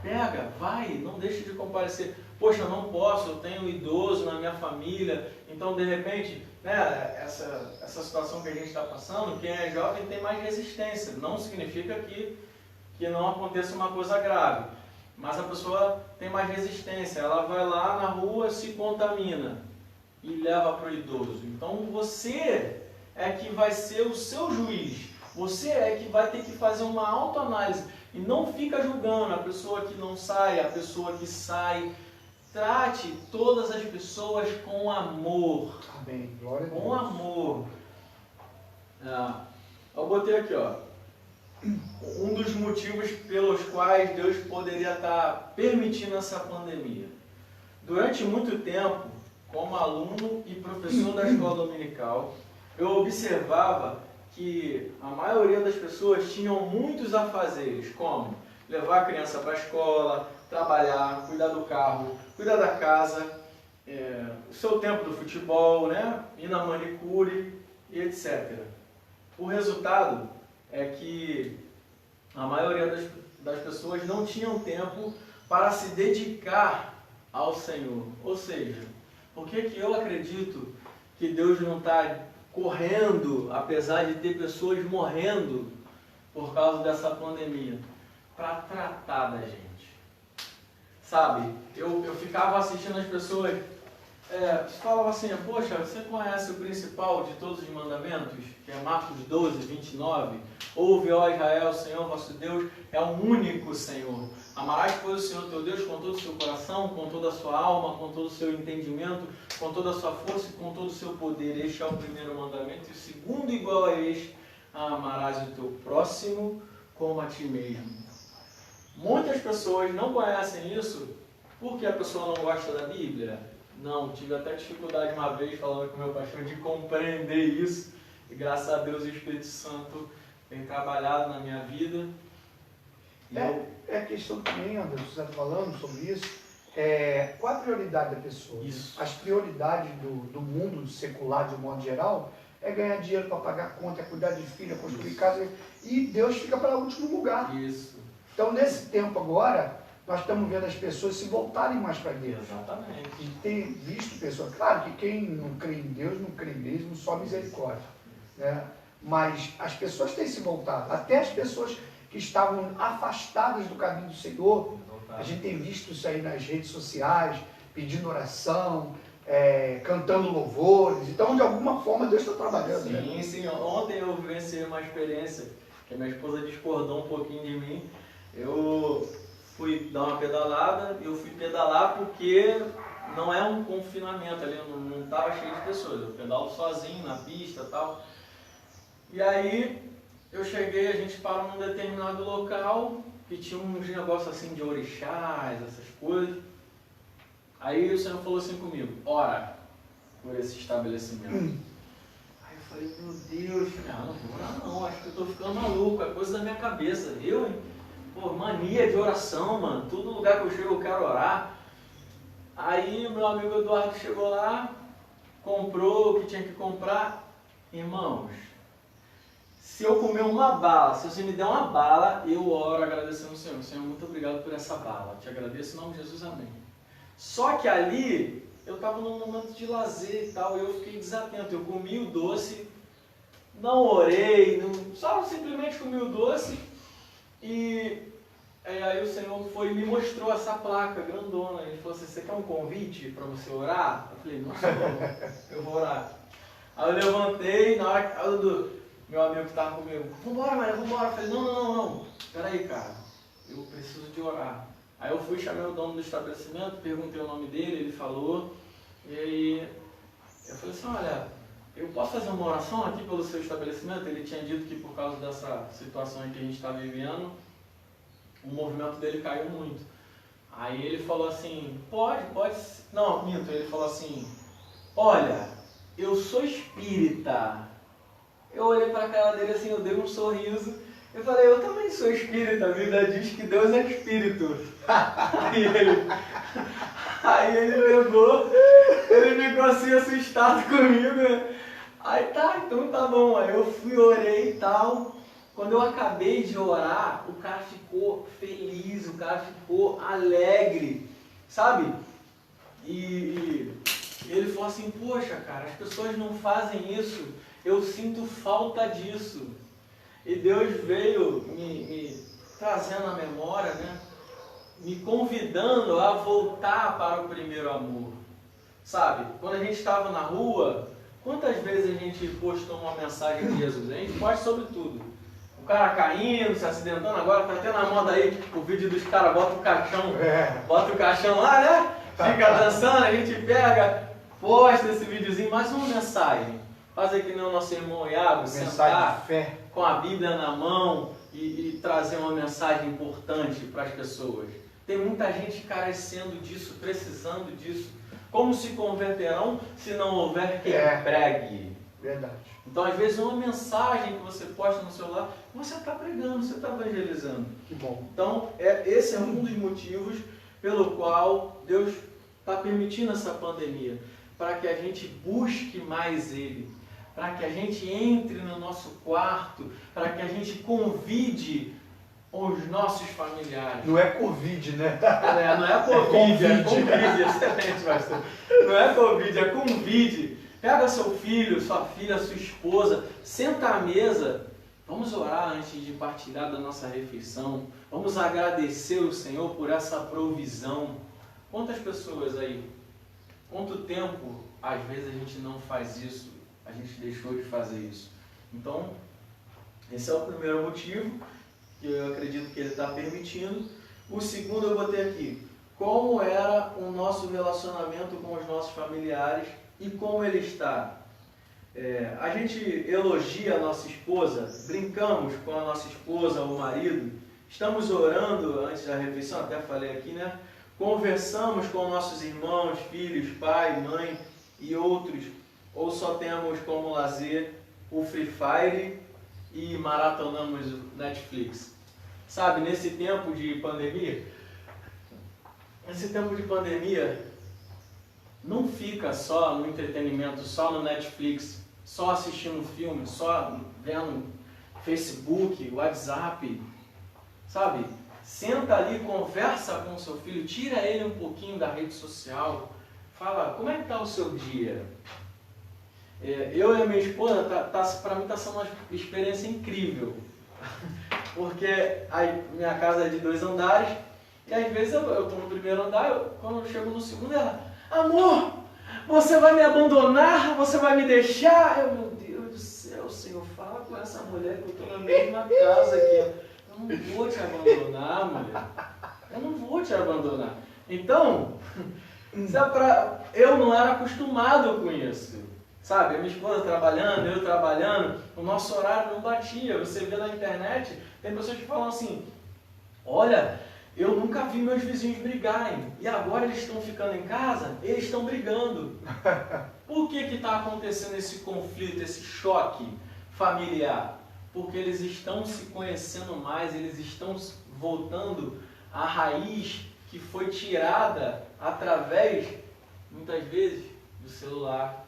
pega, vai, não deixe de comparecer. Poxa, eu não posso, eu tenho um idoso na minha família, então de repente, né, essa situação que a gente está passando, quem é jovem tem mais resistência. Não significa que não aconteça uma coisa grave, mas a pessoa tem mais resistência, ela vai lá na rua, se contamina e leva para o idoso. Então você é que vai ser o seu juiz, você é que vai ter que fazer uma autoanálise e não fica julgando a pessoa que não sai, a pessoa que sai. Trate todas as pessoas com amor. Amém. Glória a Deus. Com amor. Eu botei aqui, ó. Um dos motivos pelos quais Deus poderia estar permitindo essa pandemia. Durante muito tempo, como aluno e professor da escola dominical, eu observava que a maioria das pessoas tinham muitos afazeres, como levar a criança para a escola, trabalhar, cuidar do carro, cuidar da casa, o seu tempo do futebol, né? Ir na manicure e etc. O resultado é que a maioria das pessoas não tinham tempo para se dedicar ao Senhor. Ou seja, por que eu acredito que Deus não está correndo, apesar de ter pessoas morrendo por causa dessa pandemia? Para tratar da gente. Sabe, eu ficava assistindo as pessoas falava assim, poxa, você conhece o principal de todos os mandamentos, que é Marcos 12, 29? Ouve, ó Israel, o Senhor vosso Deus é o único Senhor. Amarás, pois, o Senhor teu Deus com todo o seu coração, com toda a sua alma, com todo o seu entendimento, com toda a sua força e com todo o seu poder. Este é o primeiro mandamento. E o segundo, igual a este, amarás o teu próximo como a ti mesmo. Muitas pessoas não conhecem isso porque a pessoa não gosta da Bíblia. Não, tive até dificuldade uma vez, falando com o meu pastor, de compreender isso. E graças a Deus o Espírito Santo tem trabalhado na minha vida. É a questão também, Anderson, você está falando sobre isso. Qual a prioridade da pessoa? Isso. As prioridades do mundo secular, de um modo geral, é ganhar dinheiro para pagar conta, é cuidar de filha, construir casa. E Deus fica para o último lugar. Isso. Então, nesse tempo agora, nós estamos vendo as pessoas se voltarem mais para Deus. Exatamente. E tem visto pessoas, claro que quem não crê em Deus, não crê mesmo, só misericórdia. Né? Mas as pessoas têm se voltado, até as pessoas que estavam afastadas do caminho do Senhor. A gente tem visto isso aí nas redes sociais, pedindo oração, cantando louvores. Então, de alguma forma, Deus está trabalhando. Sim, né? Sim. Ontem eu vivenciei uma experiência que a minha esposa discordou um pouquinho de mim. Eu fui dar uma pedalada, eu fui pedalar porque não é um confinamento ali, não estava cheio de pessoas. Eu pedalo sozinho na pista e tal. E aí eu cheguei, a gente parou num determinado local que tinha uns negócios assim de orixás, essas coisas. Aí o Senhor falou assim comigo, ora por esse estabelecimento. Aí eu falei, meu Deus, não vou orar não, acho que eu estou ficando maluco, é coisa da minha cabeça. Eu, hein? Pô, mania de oração, mano, todo lugar que eu chego eu quero orar. Aí o meu amigo Eduardo chegou lá, comprou o que tinha que comprar. Irmãos, se eu comer uma bala, se você me der uma bala, eu oro agradecendo ao Senhor. Senhor, muito obrigado por essa bala. Te agradeço em nome de Jesus, amém. Só que ali, eu estava num momento de lazer e tal, e eu fiquei desatento. Eu comi o doce, não orei, só simplesmente comi o doce. E aí o Senhor foi e me mostrou essa placa grandona. Ele falou assim, você quer um convite para você orar? Eu falei, não, Senhor, eu vou orar. Aí eu levantei, na hora que meu amigo que estava comigo, vambora, Maria, vambora. Eu falei, não, peraí, cara, eu preciso de orar. Aí eu fui, chamei o dono do estabelecimento, perguntei o nome dele, ele falou, e aí eu falei assim, olha, eu posso fazer uma oração aqui pelo seu estabelecimento? Ele tinha dito que por causa dessa situação que a gente está vivendo, o movimento dele caiu muito. Aí ele falou assim, pode, não, minto, ele falou assim, olha, eu sou espírita. Eu olhei para a cara dele assim, eu dei um sorriso. Eu falei, eu também sou espírita, a Bíblia diz que Deus é espírito. Aí ele pegou, ele ficou assim assustado comigo, né? Aí tá, então tá bom. Aí eu fui, orei e tal. Quando eu acabei de orar, o cara ficou feliz, o cara ficou alegre, sabe? E ele falou assim, poxa cara, as pessoas não fazem isso, eu sinto falta disso. E Deus veio me trazendo à memória, né? Me convidando a voltar para o primeiro amor. Sabe, quando a gente estava na rua, quantas vezes a gente postou uma mensagem de Jesus? A gente posta sobre tudo. O cara caindo, se acidentando, agora tá até na moda aí o vídeo dos caras, bota o caixão lá, né? Fica dançando, a gente pega, posta esse videozinho, mais uma mensagem. Fazer que nem o nosso irmão Iago, sentar de fé, com a Bíblia na mão e trazer uma mensagem importante para as pessoas. Tem muita gente carecendo disso, precisando disso. Como se converterão se não houver quem pregue? Verdade. Então, às vezes, uma mensagem que você posta no celular, você está pregando, você está evangelizando. Que bom. Então, esse é um dos motivos pelo qual Deus está permitindo essa pandemia. Para que a gente busque mais Ele. Para que a gente entre no nosso quarto. Para que a gente convide os nossos familiares. Não é Covid, né? Não é Covid, é convide. Excelente, pastor. Não é Covid, é convide. Pega seu filho, sua filha, sua esposa, senta à mesa. Vamos orar antes de partilhar da nossa refeição. Vamos agradecer o Senhor por essa provisão. Quantas pessoas aí Quanto tempo, às vezes, a gente não faz isso, a gente deixou de fazer isso? Então, esse é o primeiro motivo, que eu acredito que ele está permitindo. O segundo eu botei aqui, como era o nosso relacionamento com os nossos familiares e como ele está. A gente elogia a nossa esposa, brincamos com a nossa esposa ou marido, estamos orando antes da refeição, até falei aqui, né? Conversamos com nossos irmãos, filhos, pai, mãe e outros, ou só temos como lazer o Free Fire e maratonamos o Netflix. Sabe, nesse tempo de pandemia, não fica só no entretenimento, só no Netflix, só assistindo filme, só vendo Facebook, WhatsApp, sabe? Senta ali, conversa com o seu filho, tira ele um pouquinho da rede social, fala, como é que está o seu dia? Eu e a minha esposa, para mim está sendo uma experiência incrível, porque a minha casa é de 2 andares, e às vezes eu estou no primeiro andar, quando eu chego no segundo, ela, amor, você vai me abandonar? Você vai me deixar? Meu Deus do céu, Senhor, fala com essa mulher que eu estou na mesma casa aqui. Eu não vou te abandonar, mulher. Eu não vou te abandonar. Então, eu não era acostumado com isso. Sabe, a minha esposa trabalhando, eu trabalhando, o nosso horário não batia. Você vê na internet, tem pessoas que falam assim, olha, eu nunca vi meus vizinhos brigarem. E agora eles estão ficando em casa, eles estão brigando. Por que está acontecendo esse conflito, esse choque familiar? Porque eles estão se conhecendo mais, eles estão voltando à raiz que foi tirada através, muitas vezes, do celular,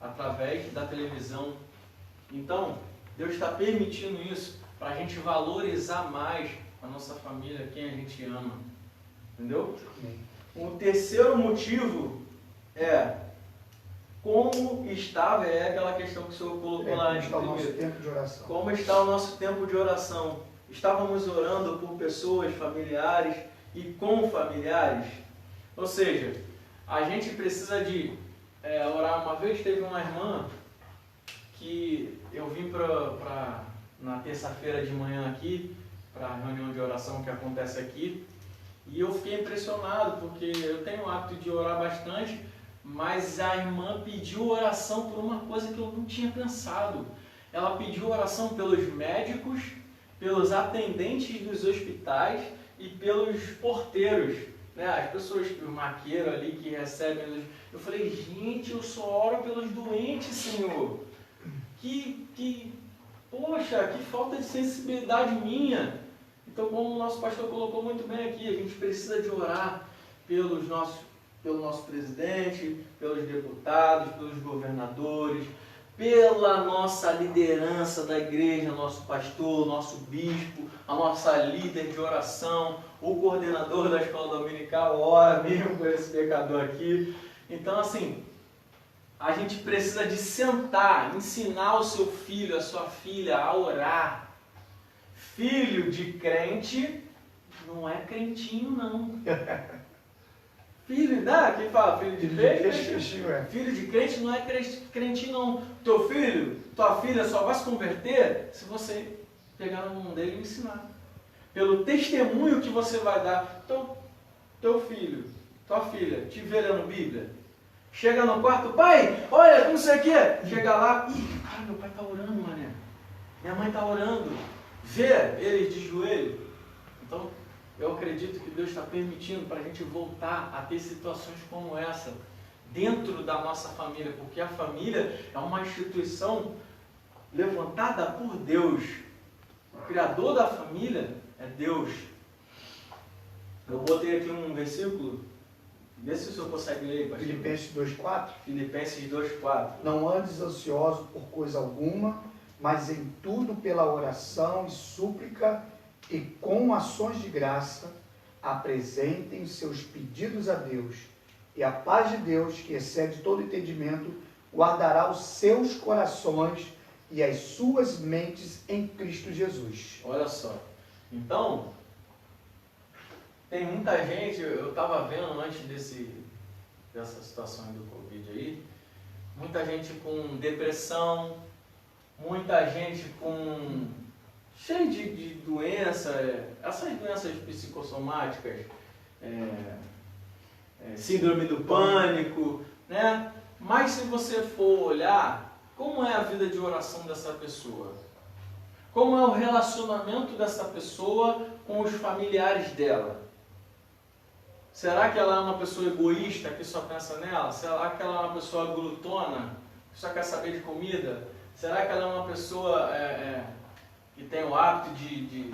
através da televisão. Então, Deus está permitindo isso para a gente valorizar mais a nossa família, quem a gente ama. Entendeu? O terceiro motivo é como estava, é aquela questão que o senhor colocou lá antes. Como está o nosso tempo de oração? Como está o nosso tempo de oração? Estávamos orando por pessoas, familiares e com familiares? Ou seja, a gente precisa de orar. Uma vez teve uma irmã que eu vim na terça-feira de manhã aqui, para a reunião de oração que acontece aqui, e eu fiquei impressionado, porque eu tenho o hábito de orar bastante, mas a irmã pediu oração por uma coisa que eu não tinha pensado. Ela pediu oração pelos médicos, pelos atendentes dos hospitais e pelos porteiros, né? As pessoas, o maqueiro ali que recebem. Eu falei, gente, eu só oro pelos doentes, Senhor. Poxa, que falta de sensibilidade minha. Então, como o nosso pastor colocou muito bem aqui, a gente precisa de orar pelo nosso presidente, pelos deputados, pelos governadores, pela nossa liderança da igreja, nosso pastor, nosso bispo, a nossa líder de oração, o coordenador da escola dominical, ora mesmo por esse pecador aqui. Então, assim, a gente precisa de sentar, ensinar o seu filho, a sua filha a orar. Filho de crente não é crentinho, não. Filho, né? Quem fala filho de crente? Filho de crente não é crentinho, não. Teu filho, tua filha só vai se converter se você pegar na mão dele e ensinar. Pelo testemunho que você vai dar. Teu filho, tua filha, te vê lendo Bíblia. Chega no quarto, pai, olha, não sei o quê. Chega lá, cara, meu pai está orando, mané. Minha mãe está orando. Vê ele de joelho. Então, eu acredito que Deus está permitindo para a gente voltar a ter situações como essa dentro da nossa família, porque a família é uma instituição levantada por Deus. O Criador da família é Deus. Eu botei aqui um versículo, vê se o senhor consegue ler, pastor. Filipenses 2,4. Filipenses 2,4. Não andes ansioso por coisa alguma, mas em tudo pela oração e súplica e com ações de graça, apresentem os seus pedidos a Deus. E a paz de Deus, que excede todo entendimento, guardará os seus corações e as suas mentes em Cristo Jesus. Olha só. Então, tem muita gente, eu estava vendo antes dessa situação do Covid aí, muita gente com depressão, muita gente com cheio de doença, essas doenças psicossomáticas, síndrome do pânico, né? Mas se você for olhar, como é a vida de oração dessa pessoa? Como é o relacionamento dessa pessoa com os familiares dela? Será que ela é uma pessoa egoísta que só pensa nela? Será que ela é uma pessoa glutona que só quer saber de comida? Será que ela é uma pessoa que tem o hábito de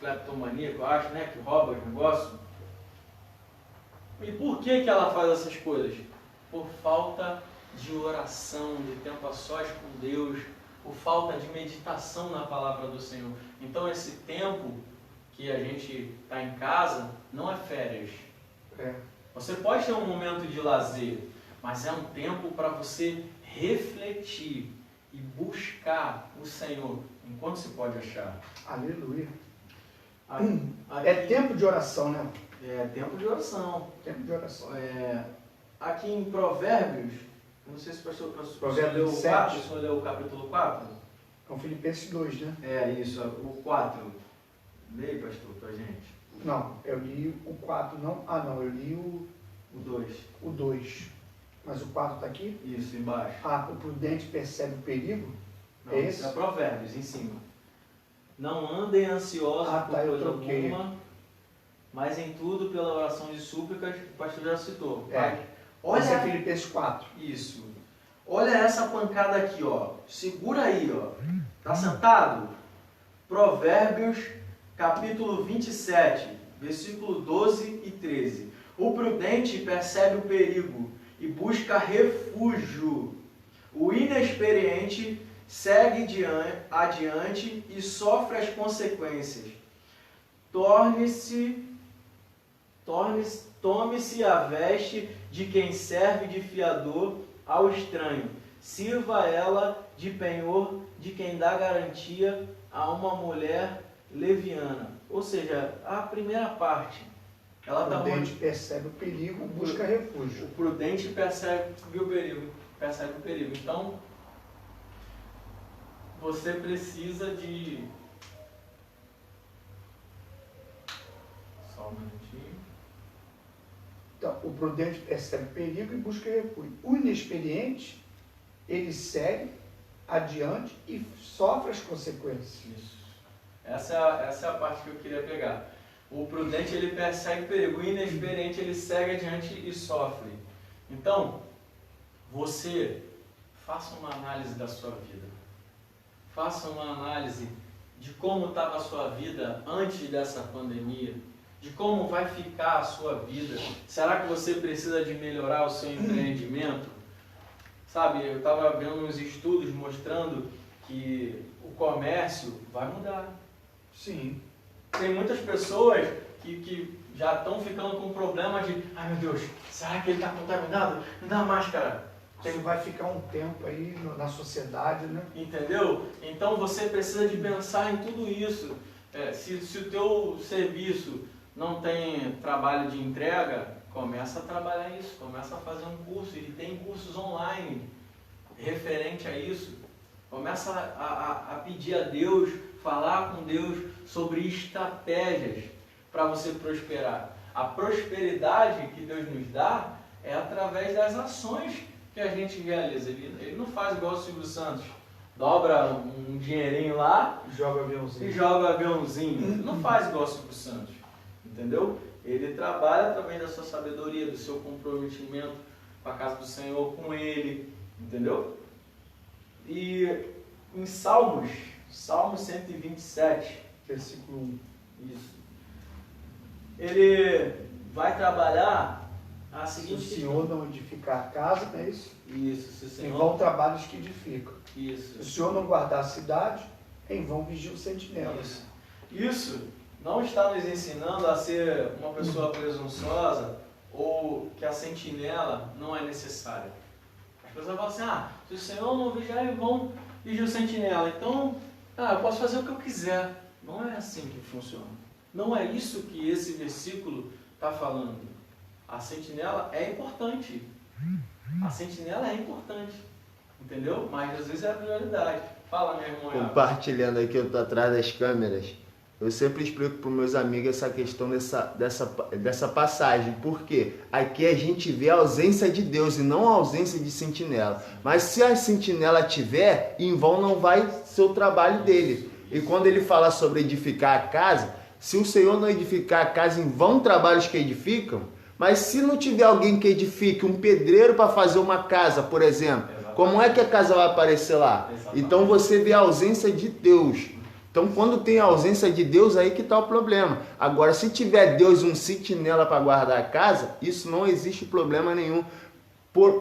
cleptomania, eu acho, né? Que rouba os negócios? E por que ela faz essas coisas? Por falta de oração, de tempo a sós com Deus, por falta de meditação na palavra do Senhor. Então esse tempo que a gente está em casa não é férias. Você pode ter um momento de lazer, mas é um tempo para você refletir e buscar o Senhor enquanto se pode achar. Aleluia. Aqui, É tempo de oração, né? É tempo de oração. Tempo de oração. Aqui em Provérbios, não sei se o pastor leu o 4, o senhor leu o capítulo 4? Com Filipenses 2, né? Isso, o 4. Leia, pastor, pra gente. Não, eu li o 4, não. Ah, não, eu li o 2. O 2. Mas o 4 está aqui? Isso, embaixo. O prudente percebe o perigo? Não, é esse? É Provérbios, em cima. Não andem ansiosos por coisa alguma, mas em tudo pela oração de súplicas, o pastor já citou. Olha, esse é Filipenses 4. Isso. Olha essa pancada aqui, ó. Segura aí, ó. Tá sentado? Provérbios, capítulo 27, versículo 12 e 13. O prudente percebe o perigo e busca refúgio. O inexperiente segue adiante e sofre as consequências. Tome-se a veste de quem serve de fiador ao estranho. Sirva ela de penhor de quem dá garantia a uma mulher leviana. Ou seja, a primeira parte. O prudente percebe o perigo, busca refúgio. O prudente percebe o perigo. Então, você precisa de... Só um minutinho. Então, o prudente percebe o perigo e busca refúgio. O inexperiente, ele segue adiante e sofre as consequências. Isso. Essa é a parte que eu queria pegar. O prudente, ele persegue o perigo. O inexperiente, ele segue adiante e sofre. Então, você faça uma análise da sua vida. Faça uma análise de como estava a sua vida antes dessa pandemia. De como vai ficar a sua vida. Será que você precisa de melhorar o seu empreendimento? Sabe, eu estava vendo uns estudos mostrando que o comércio vai mudar. Sim. Tem muitas pessoas que já estão ficando com problema de meu Deus, será que ele está contaminado? Não dá máscara. Isso vai ficar um tempo aí na sociedade, né? Entendeu? Então você precisa de pensar em tudo isso. Se o teu serviço não tem trabalho de entrega, começa a trabalhar isso, começa a fazer um curso, e tem cursos online referente a isso. Começa a pedir a Deus, falar com Deus sobre estratégias para você prosperar. A prosperidade que Deus nos dá é através das ações que a gente realiza. Ele não faz igual o Silvio Santos, dobra um dinheirinho lá e joga aviãozinho. Ele não faz igual o Silvio Santos, entendeu? Ele trabalha através da sua sabedoria, do seu comprometimento com a casa do Senhor, com Ele, entendeu? E em Salmo 127, versículo 1. Isso. Ele vai trabalhar a seguinte... Se o Senhor não edificar a casa, não é isso? Isso. Se o Senhor... Em vão trabalhos que edificam. Isso. Se o Senhor não guardar a cidade, em vão vigia o sentinela. Isso não está nos ensinando a ser uma pessoa presunçosa ou que a sentinela não é necessária. As pessoas falam assim, se o Senhor não vigiar, em vão vigia o sentinela. Então, eu posso fazer o que eu quiser. Não é assim que funciona. Não é isso que esse versículo está falando. a sentinela é importante. A sentinela é importante. Entendeu? Mas às vezes é a prioridade. Fala, meu irmão. Compartilhando aqui, eu tô atrás das câmeras. Eu sempre explico para os meus amigos essa questão dessa passagem. Por quê? Aqui a gente vê a ausência de Deus e não a ausência de sentinela. Mas se a sentinela tiver, em vão não vai ser o trabalho dele. E quando ele fala sobre edificar a casa, se o Senhor não edificar a casa, em vão trabalhos que edificam. Mas se não tiver alguém que edifique, um pedreiro para fazer uma casa, por exemplo, como é que a casa vai aparecer lá? Então você vê a ausência de Deus. Então quando tem a ausência de Deus, aí que está o problema. Agora, se tiver Deus um sentinela para guardar a casa, isso não existe problema nenhum.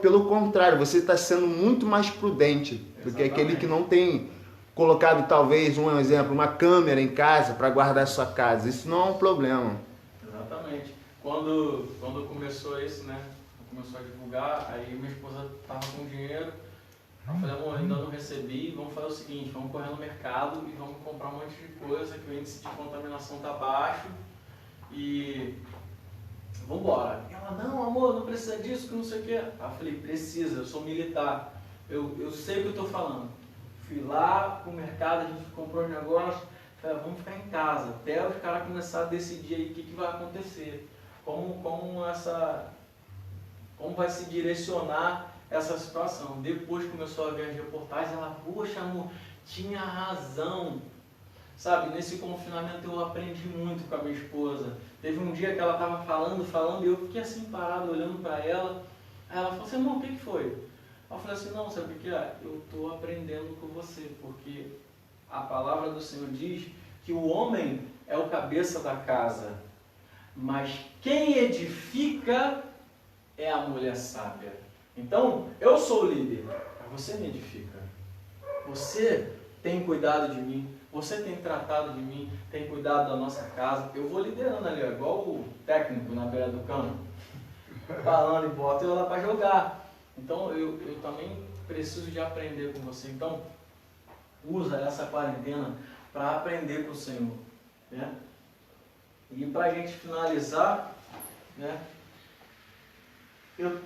Pelo contrário, você está sendo muito mais prudente do que aquele que não tem colocado, talvez, um exemplo, uma câmera em casa para guardar a sua casa. Isso não é um problema. Exatamente. Quando começou isso, né? Começou a divulgar, aí minha esposa estava com dinheiro. Eu falei, amor, ainda não recebi, vamos fazer o seguinte, vamos correr no mercado e vamos comprar um monte de coisa, que o índice de contaminação está baixo e vamos embora. Ela, não, amor, não precisa disso, que não sei o quê. Aí eu falei, precisa, eu sou militar, eu sei o que eu estou falando. Fui lá pro mercado, a gente comprou os negócios, falei, vamos ficar em casa, até os caras começarem a decidir aí o que vai acontecer, como vai se direcionar essa situação. Depois começou a ver as reportagens, ela, poxa amor, tinha razão. Sabe, nesse confinamento eu aprendi muito com a minha esposa. Teve um dia que ela estava falando, e eu fiquei assim parado, olhando para ela. Aí ela falou assim, amor, o que foi? Eu falei assim, não, sabe o que é? Eu estou aprendendo com você, porque a palavra do Senhor diz que o homem é o cabeça da casa, mas quem edifica é a mulher sábia. Então, eu sou o líder, mas você me edifica. Você tem cuidado de mim, você tem tratado de mim, tem cuidado da nossa casa. Eu vou liderando ali, igual o técnico na beira do campo, falando e bota eu lá para jogar. Então, eu também preciso de aprender com você. Então, usa essa quarentena para aprender com o Senhor. Né? E para a gente finalizar, né, eu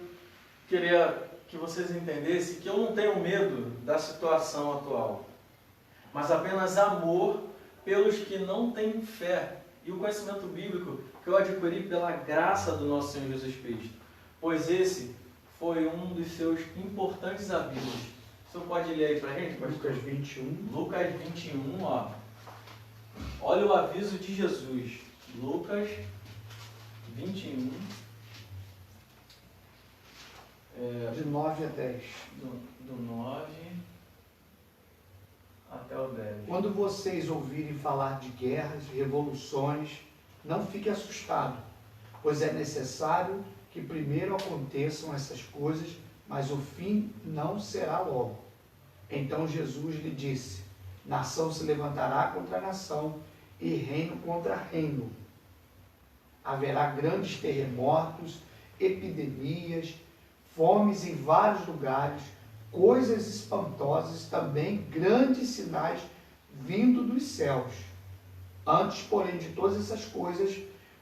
queria que vocês entendessem que eu não tenho medo da situação atual, mas apenas amor pelos que não têm fé e o conhecimento bíblico que eu adquiri pela graça do nosso Senhor Jesus Cristo, pois esse foi um dos seus importantes avisos. O senhor pode ler aí para a gente, pastor? Lucas 21. Lucas 21, ó. Olha o aviso de Jesus. Lucas 21. De 9 a 10. Do 9 até o 10. Quando vocês ouvirem falar de guerras, revoluções, não fiquem assustados, pois é necessário que primeiro aconteçam essas coisas, mas o fim não será logo. Então Jesus lhe disse, nação se levantará contra nação e reino contra reino. Haverá grandes terremotos, epidemias, fomes em vários lugares, coisas espantosas, também grandes sinais vindo dos céus. Antes, porém, de todas essas coisas,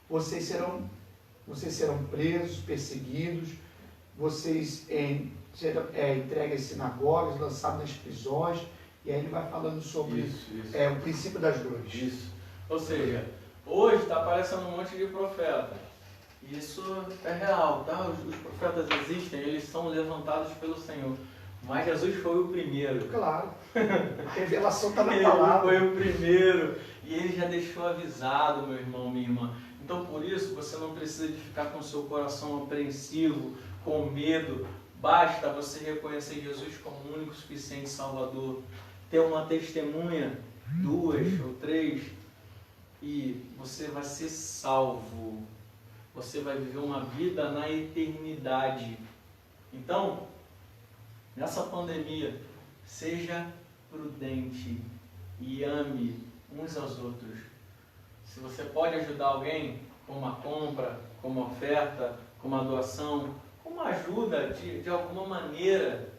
vocês serão presos, perseguidos, vocês serão entregues às sinagogas, lançados nas prisões, e aí ele vai falando sobre isso. O princípio das dores. Isso. Ou seja, hoje está aparecendo um monte de profeta. Isso é real, tá? Os profetas existem, eles são levantados pelo Senhor. Mas Jesus foi o primeiro. Claro. A revelação está na Ele palavra. foi o primeiro. E ele já deixou avisado, meu irmão, minha irmã. Então, por isso, você não precisa de ficar com o seu coração apreensivo, com medo. Basta você reconhecer Jesus como o único suficiente Salvador. Ter uma testemunha, 2 ou 3, e você vai ser salvo. Você vai viver uma vida na eternidade. Então, nessa pandemia, seja prudente e ame uns aos outros. Se você pode ajudar alguém com uma compra, com uma oferta, com uma doação, com uma ajuda de alguma maneira,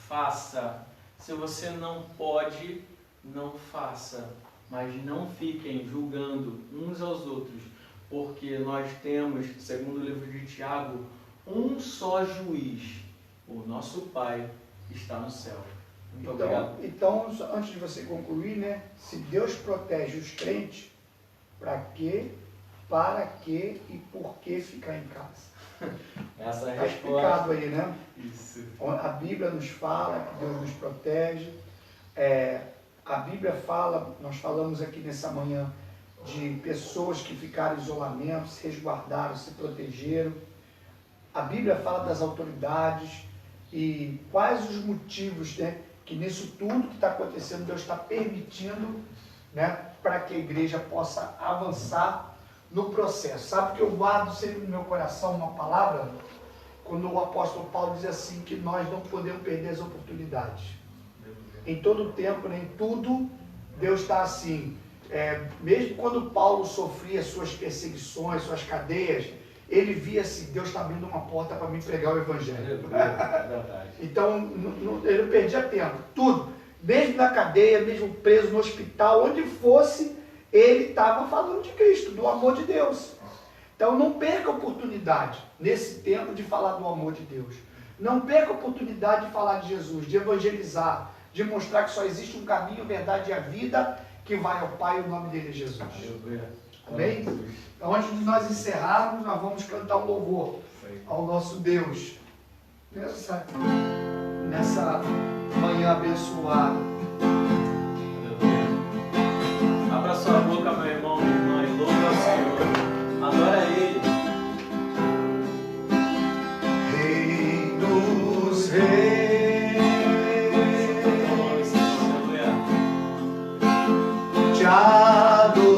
faça. Se você não pode, não faça. Mas não fiquem julgando uns aos outros, porque nós temos, segundo o livro de Tiago, um só juiz, o nosso Pai que está no céu. Muito obrigado. Então, antes de você concluir, né? Se Deus protege os crentes, para quê, e por que ficar em casa? Essa é a Está resposta. explicado aí, né? Isso. A Bíblia nos fala que Deus nos protege. A Bíblia fala, nós falamos aqui nessa manhã, de pessoas que ficaram em isolamento, se resguardaram, se protegeram. A Bíblia fala das autoridades e quais os motivos, né, que nisso tudo que está acontecendo, Deus está permitindo, né, para que a igreja possa avançar no processo. Sabe que eu guardo sempre no meu coração uma palavra, quando o apóstolo Paulo diz assim, que nós não podemos perder as oportunidades. Em todo tempo, nem tudo, Deus está assim. Mesmo quando Paulo sofria suas perseguições, suas cadeias, ele via assim, Deus está abrindo uma porta para mim pregar o Evangelho. Então, ele não perdia tempo. Tudo. Mesmo na cadeia, mesmo preso no hospital, onde fosse, ele estava falando de Cristo, do amor de Deus. Então, não perca a oportunidade, nesse tempo, de falar do amor de Deus. Não perca a oportunidade de falar de Jesus, de evangelizar, de mostrar que só existe um caminho, verdade e a vida, que vai ao Pai, o nome dele é Jesus. Amém? Então, antes de nós encerrarmos, nós vamos cantar um louvor ao nosso Deus. Nessa manhã abençoada. Abra sua boca, meu irmão, minha irmã, e louve ao Senhor. Adora Ele. Rei dos reis. Te adorar.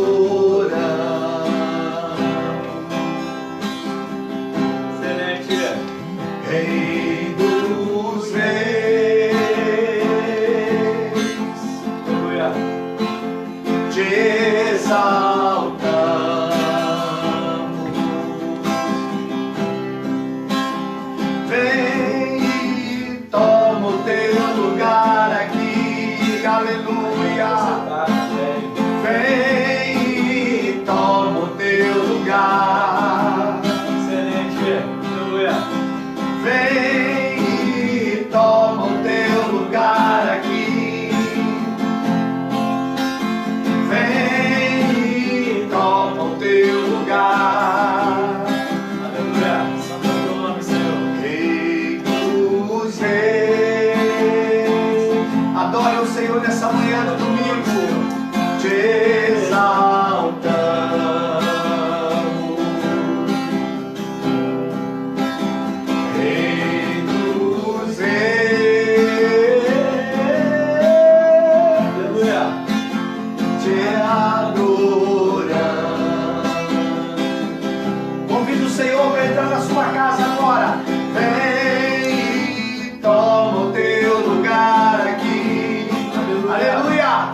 Excelente. Rei dos reis. Aleluia. Te exaltamos. Vem e toma o teu lugar aqui. Aleluia. Vem e toma o teu lugar. Excelente. Aleluia. Vem e toma o teu lugar aqui. Vem e toma o teu lugar. Aleluia. Santo é o teu nome, Senhor. Rei dos reis. Adore o Senhor nessa manhã do domingo. Te exaltamos. Rei dos reis. Aleluia. Te adoramos. Convido o Senhor para entrar na sua casa agora. Vem e toma o teu lugar aqui. Aleluia.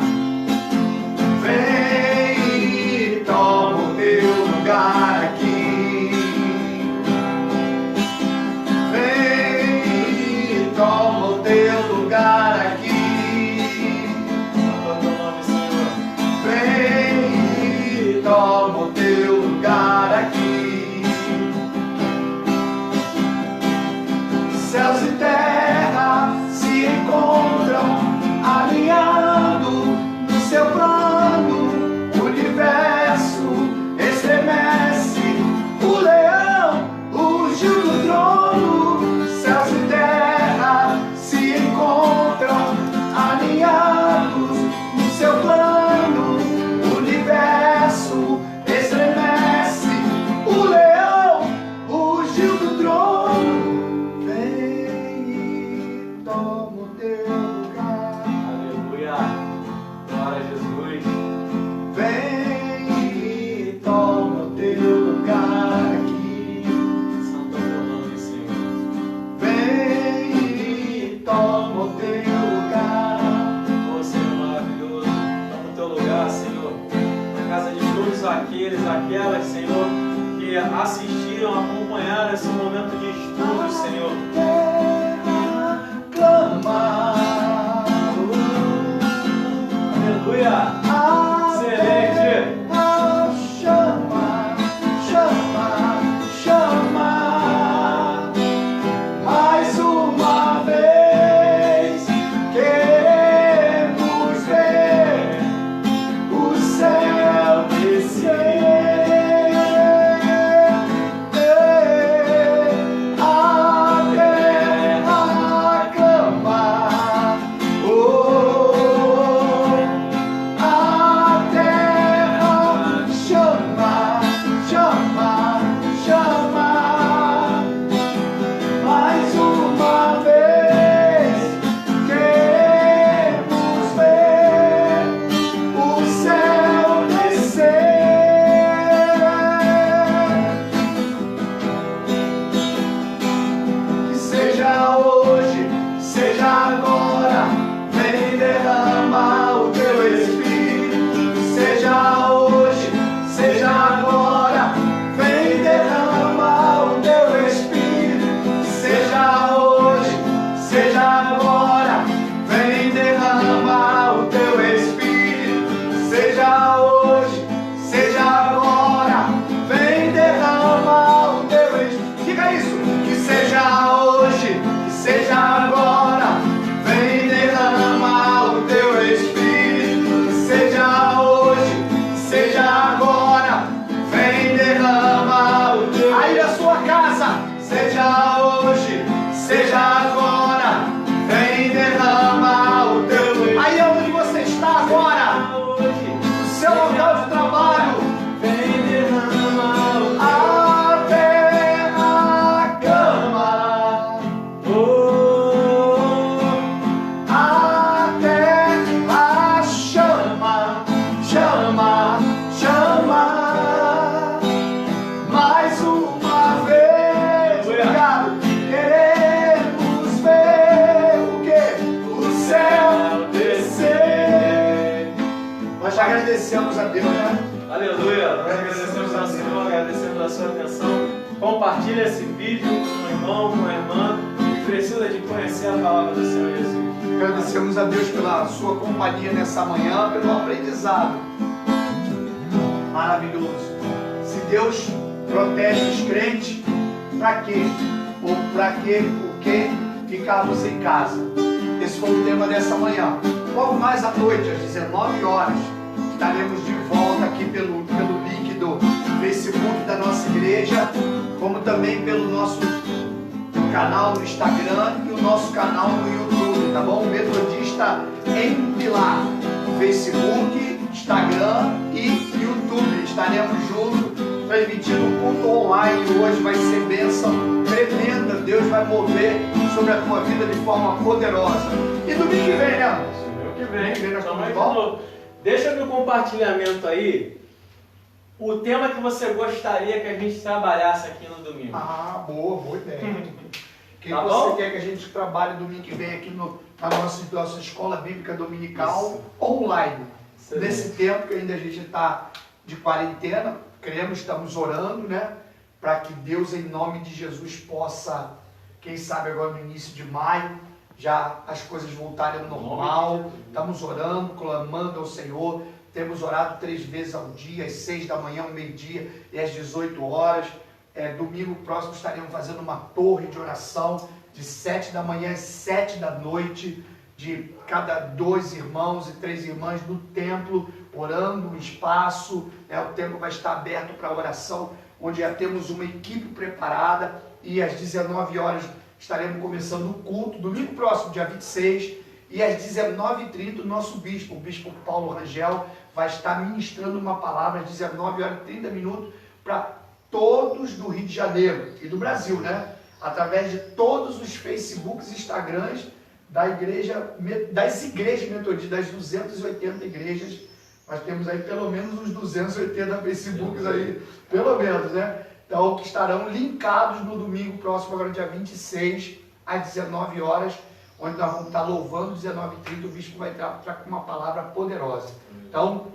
Vem e toma o teu lugar aqui. Vem e toma o teu lugar aqui. Santo é o teu nome, Senhor. Vem e toma o teu lugar aqui. Céus e terra se encontram alinhando no seu plano. O universo estremece, o leão rugiu do trono. Céus e terra se encontram alinhados no seu plano. O universo estremece, o leão rugiu do trono. Vem e toma o teu lugar. Aleluia. Glória a Jesus. Vem e toma o teu lugar aqui. Santo é o teu nome, Senhor. Vem e toma o teu lugar. Ô Senhor maravilhoso, toma o teu lugar, Senhor, na casa de todos aquelas, Senhor, que assistiram, acompanharam esse momento de estudo, Senhor. Terra clama. Aleluia. A Excelente. terra chama. Seja hoje, seja agora, vem derrama o teu. Aí onde você está agora, no seu local de trabalho, vem derrama o teu. Até a cama, até a chama, chama, chama. Mais uma vez, obrigado. Queremos ver o que? O céu descer. Nós agradecemos a Deus, né? Aleluia! Nós agradecemos ao Senhor, agradecemos a sua atenção. Compartilhe esse vídeo com um irmão, com uma irmã que precisa de conhecer a palavra do Senhor Jesus. Agradecemos a Deus pela sua companhia nessa manhã, pelo aprendizado maravilhoso. Se Deus protege os crentes, para quê? Ou para quê? Por que ficarmos em casa? Esse foi o tema dessa manhã. Logo mais à noite, às 19 horas, estaremos de volta aqui pelo link do Facebook da nossa igreja, como também pelo nosso canal no Instagram e o nosso canal no YouTube, tá bom? Metodista em Pilar, Facebook, Instagram e YouTube. Estaremos juntos, transmitindo um culto online. Hoje vai ser bênção tremenda. Deus vai mover sobre a tua vida de forma poderosa. E domingo que vem, né? Domingo que vem, nós tamo estamos aí de de volta. novo. Deixa no compartilhamento aí o tema que você gostaria que a gente trabalhasse aqui no domingo. Ah, boa ideia. Quem Tá você bom? quer que a gente trabalhe domingo que vem aqui na nossa escola bíblica dominical online? Excelente. Nesse tempo que ainda a gente está de quarentena, cremos, estamos orando, né? Para que Deus, em nome de Jesus, possa, quem sabe agora no início de maio, já as coisas voltarem ao normal. Estamos orando, clamando ao Senhor. Temos orado 3 vezes ao dia, às 6 da manhã, ao meio-dia e às 18 horas. Domingo próximo estaremos fazendo uma torre de oração de 7 da manhã às 7 da noite, de cada 2 irmãos e 3 irmãs no templo, orando no espaço. O templo vai estar aberto para oração, onde já temos uma equipe preparada, e às 19 horas estaremos começando o culto, domingo próximo, dia 26, e às 19h30 o nosso bispo, o bispo Paulo Rangel, vai estar ministrando uma palavra às 19h30 para todos do Rio de Janeiro e do Brasil, né? Através de todos os Facebooks e Instagrams das igrejas metodistas, das 280 igrejas. Nós temos aí pelo menos uns 280 Facebooks aí, pelo menos, né? Então, que estarão linkados no domingo próximo, agora dia 26, às 19 horas, onde nós vamos estar louvando. 19h30, o bispo vai entrar com uma palavra poderosa. Então,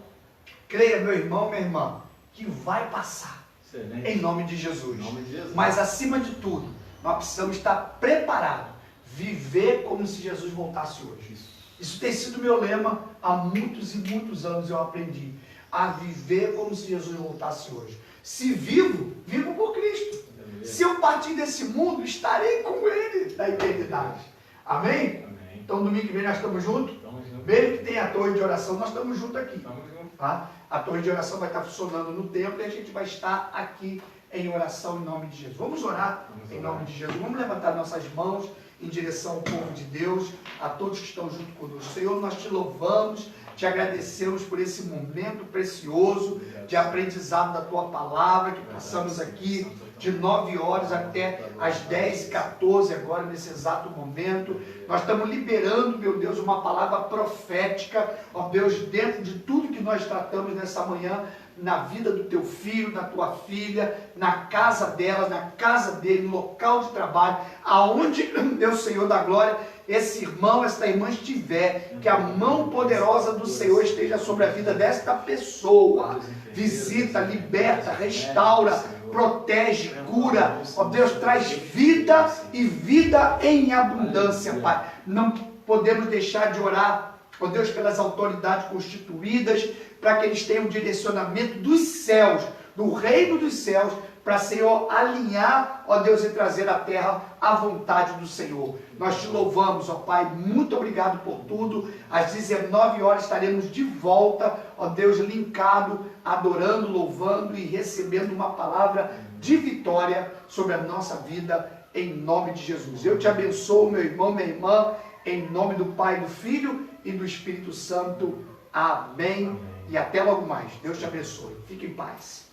creia, meu irmão, minha irmã, que vai passar. Excelente. Em nome de Jesus. Em nome de Jesus. Mas, acima de tudo, nós precisamos estar preparados, viver como se Jesus voltasse hoje. Isso tem sido meu lema há muitos e muitos anos. Eu aprendi a viver como se Jesus voltasse hoje. Se vivo, vivo por Cristo. Se eu partir desse mundo, estarei com Ele na eternidade. Amém? Amém. Então, domingo que vem nós estamos juntos. Estamos juntos. Mesmo que tenha a torre de oração, nós estamos juntos aqui. Estamos juntos. Tá? A torre de oração vai estar funcionando no templo e a gente vai estar aqui em oração em nome de Jesus. Vamos orar em nome de Jesus. Vamos levantar nossas mãos em direção ao povo de Deus, a todos que estão junto conosco. Senhor, nós te louvamos, te agradecemos por esse momento precioso de aprendizado da tua palavra, que passamos aqui de 9 horas até as 10h14 agora, nesse exato momento. Nós estamos liberando, meu Deus, uma palavra profética, ó Deus, dentro de tudo que nós tratamos nessa manhã, na vida do teu filho, da tua filha, na casa dela, na casa dele, no local de trabalho, aonde, meu Senhor da glória, esse irmão, essa irmã estiver, que a mão poderosa do Senhor esteja sobre a vida desta pessoa. Visita, liberta, restaura, protege, cura. Ó Deus, traz vida e vida em abundância, Pai. Não podemos deixar de orar, ó Deus, pelas autoridades constituídas, para que eles tenham direcionamento dos céus, do reino dos céus, para, Senhor, alinhar, ó Deus, e trazer à terra a vontade do Senhor. Nós te louvamos, ó Pai, muito obrigado por tudo. Às 19 horas estaremos de volta, ó Deus, linkado, adorando, louvando e recebendo uma palavra de vitória sobre a nossa vida, em nome de Jesus. Eu te abençoo, meu irmão, minha irmã, em nome do Pai, do Filho e do Espírito Santo. Amém. E até logo mais. Deus te abençoe. Fique em paz.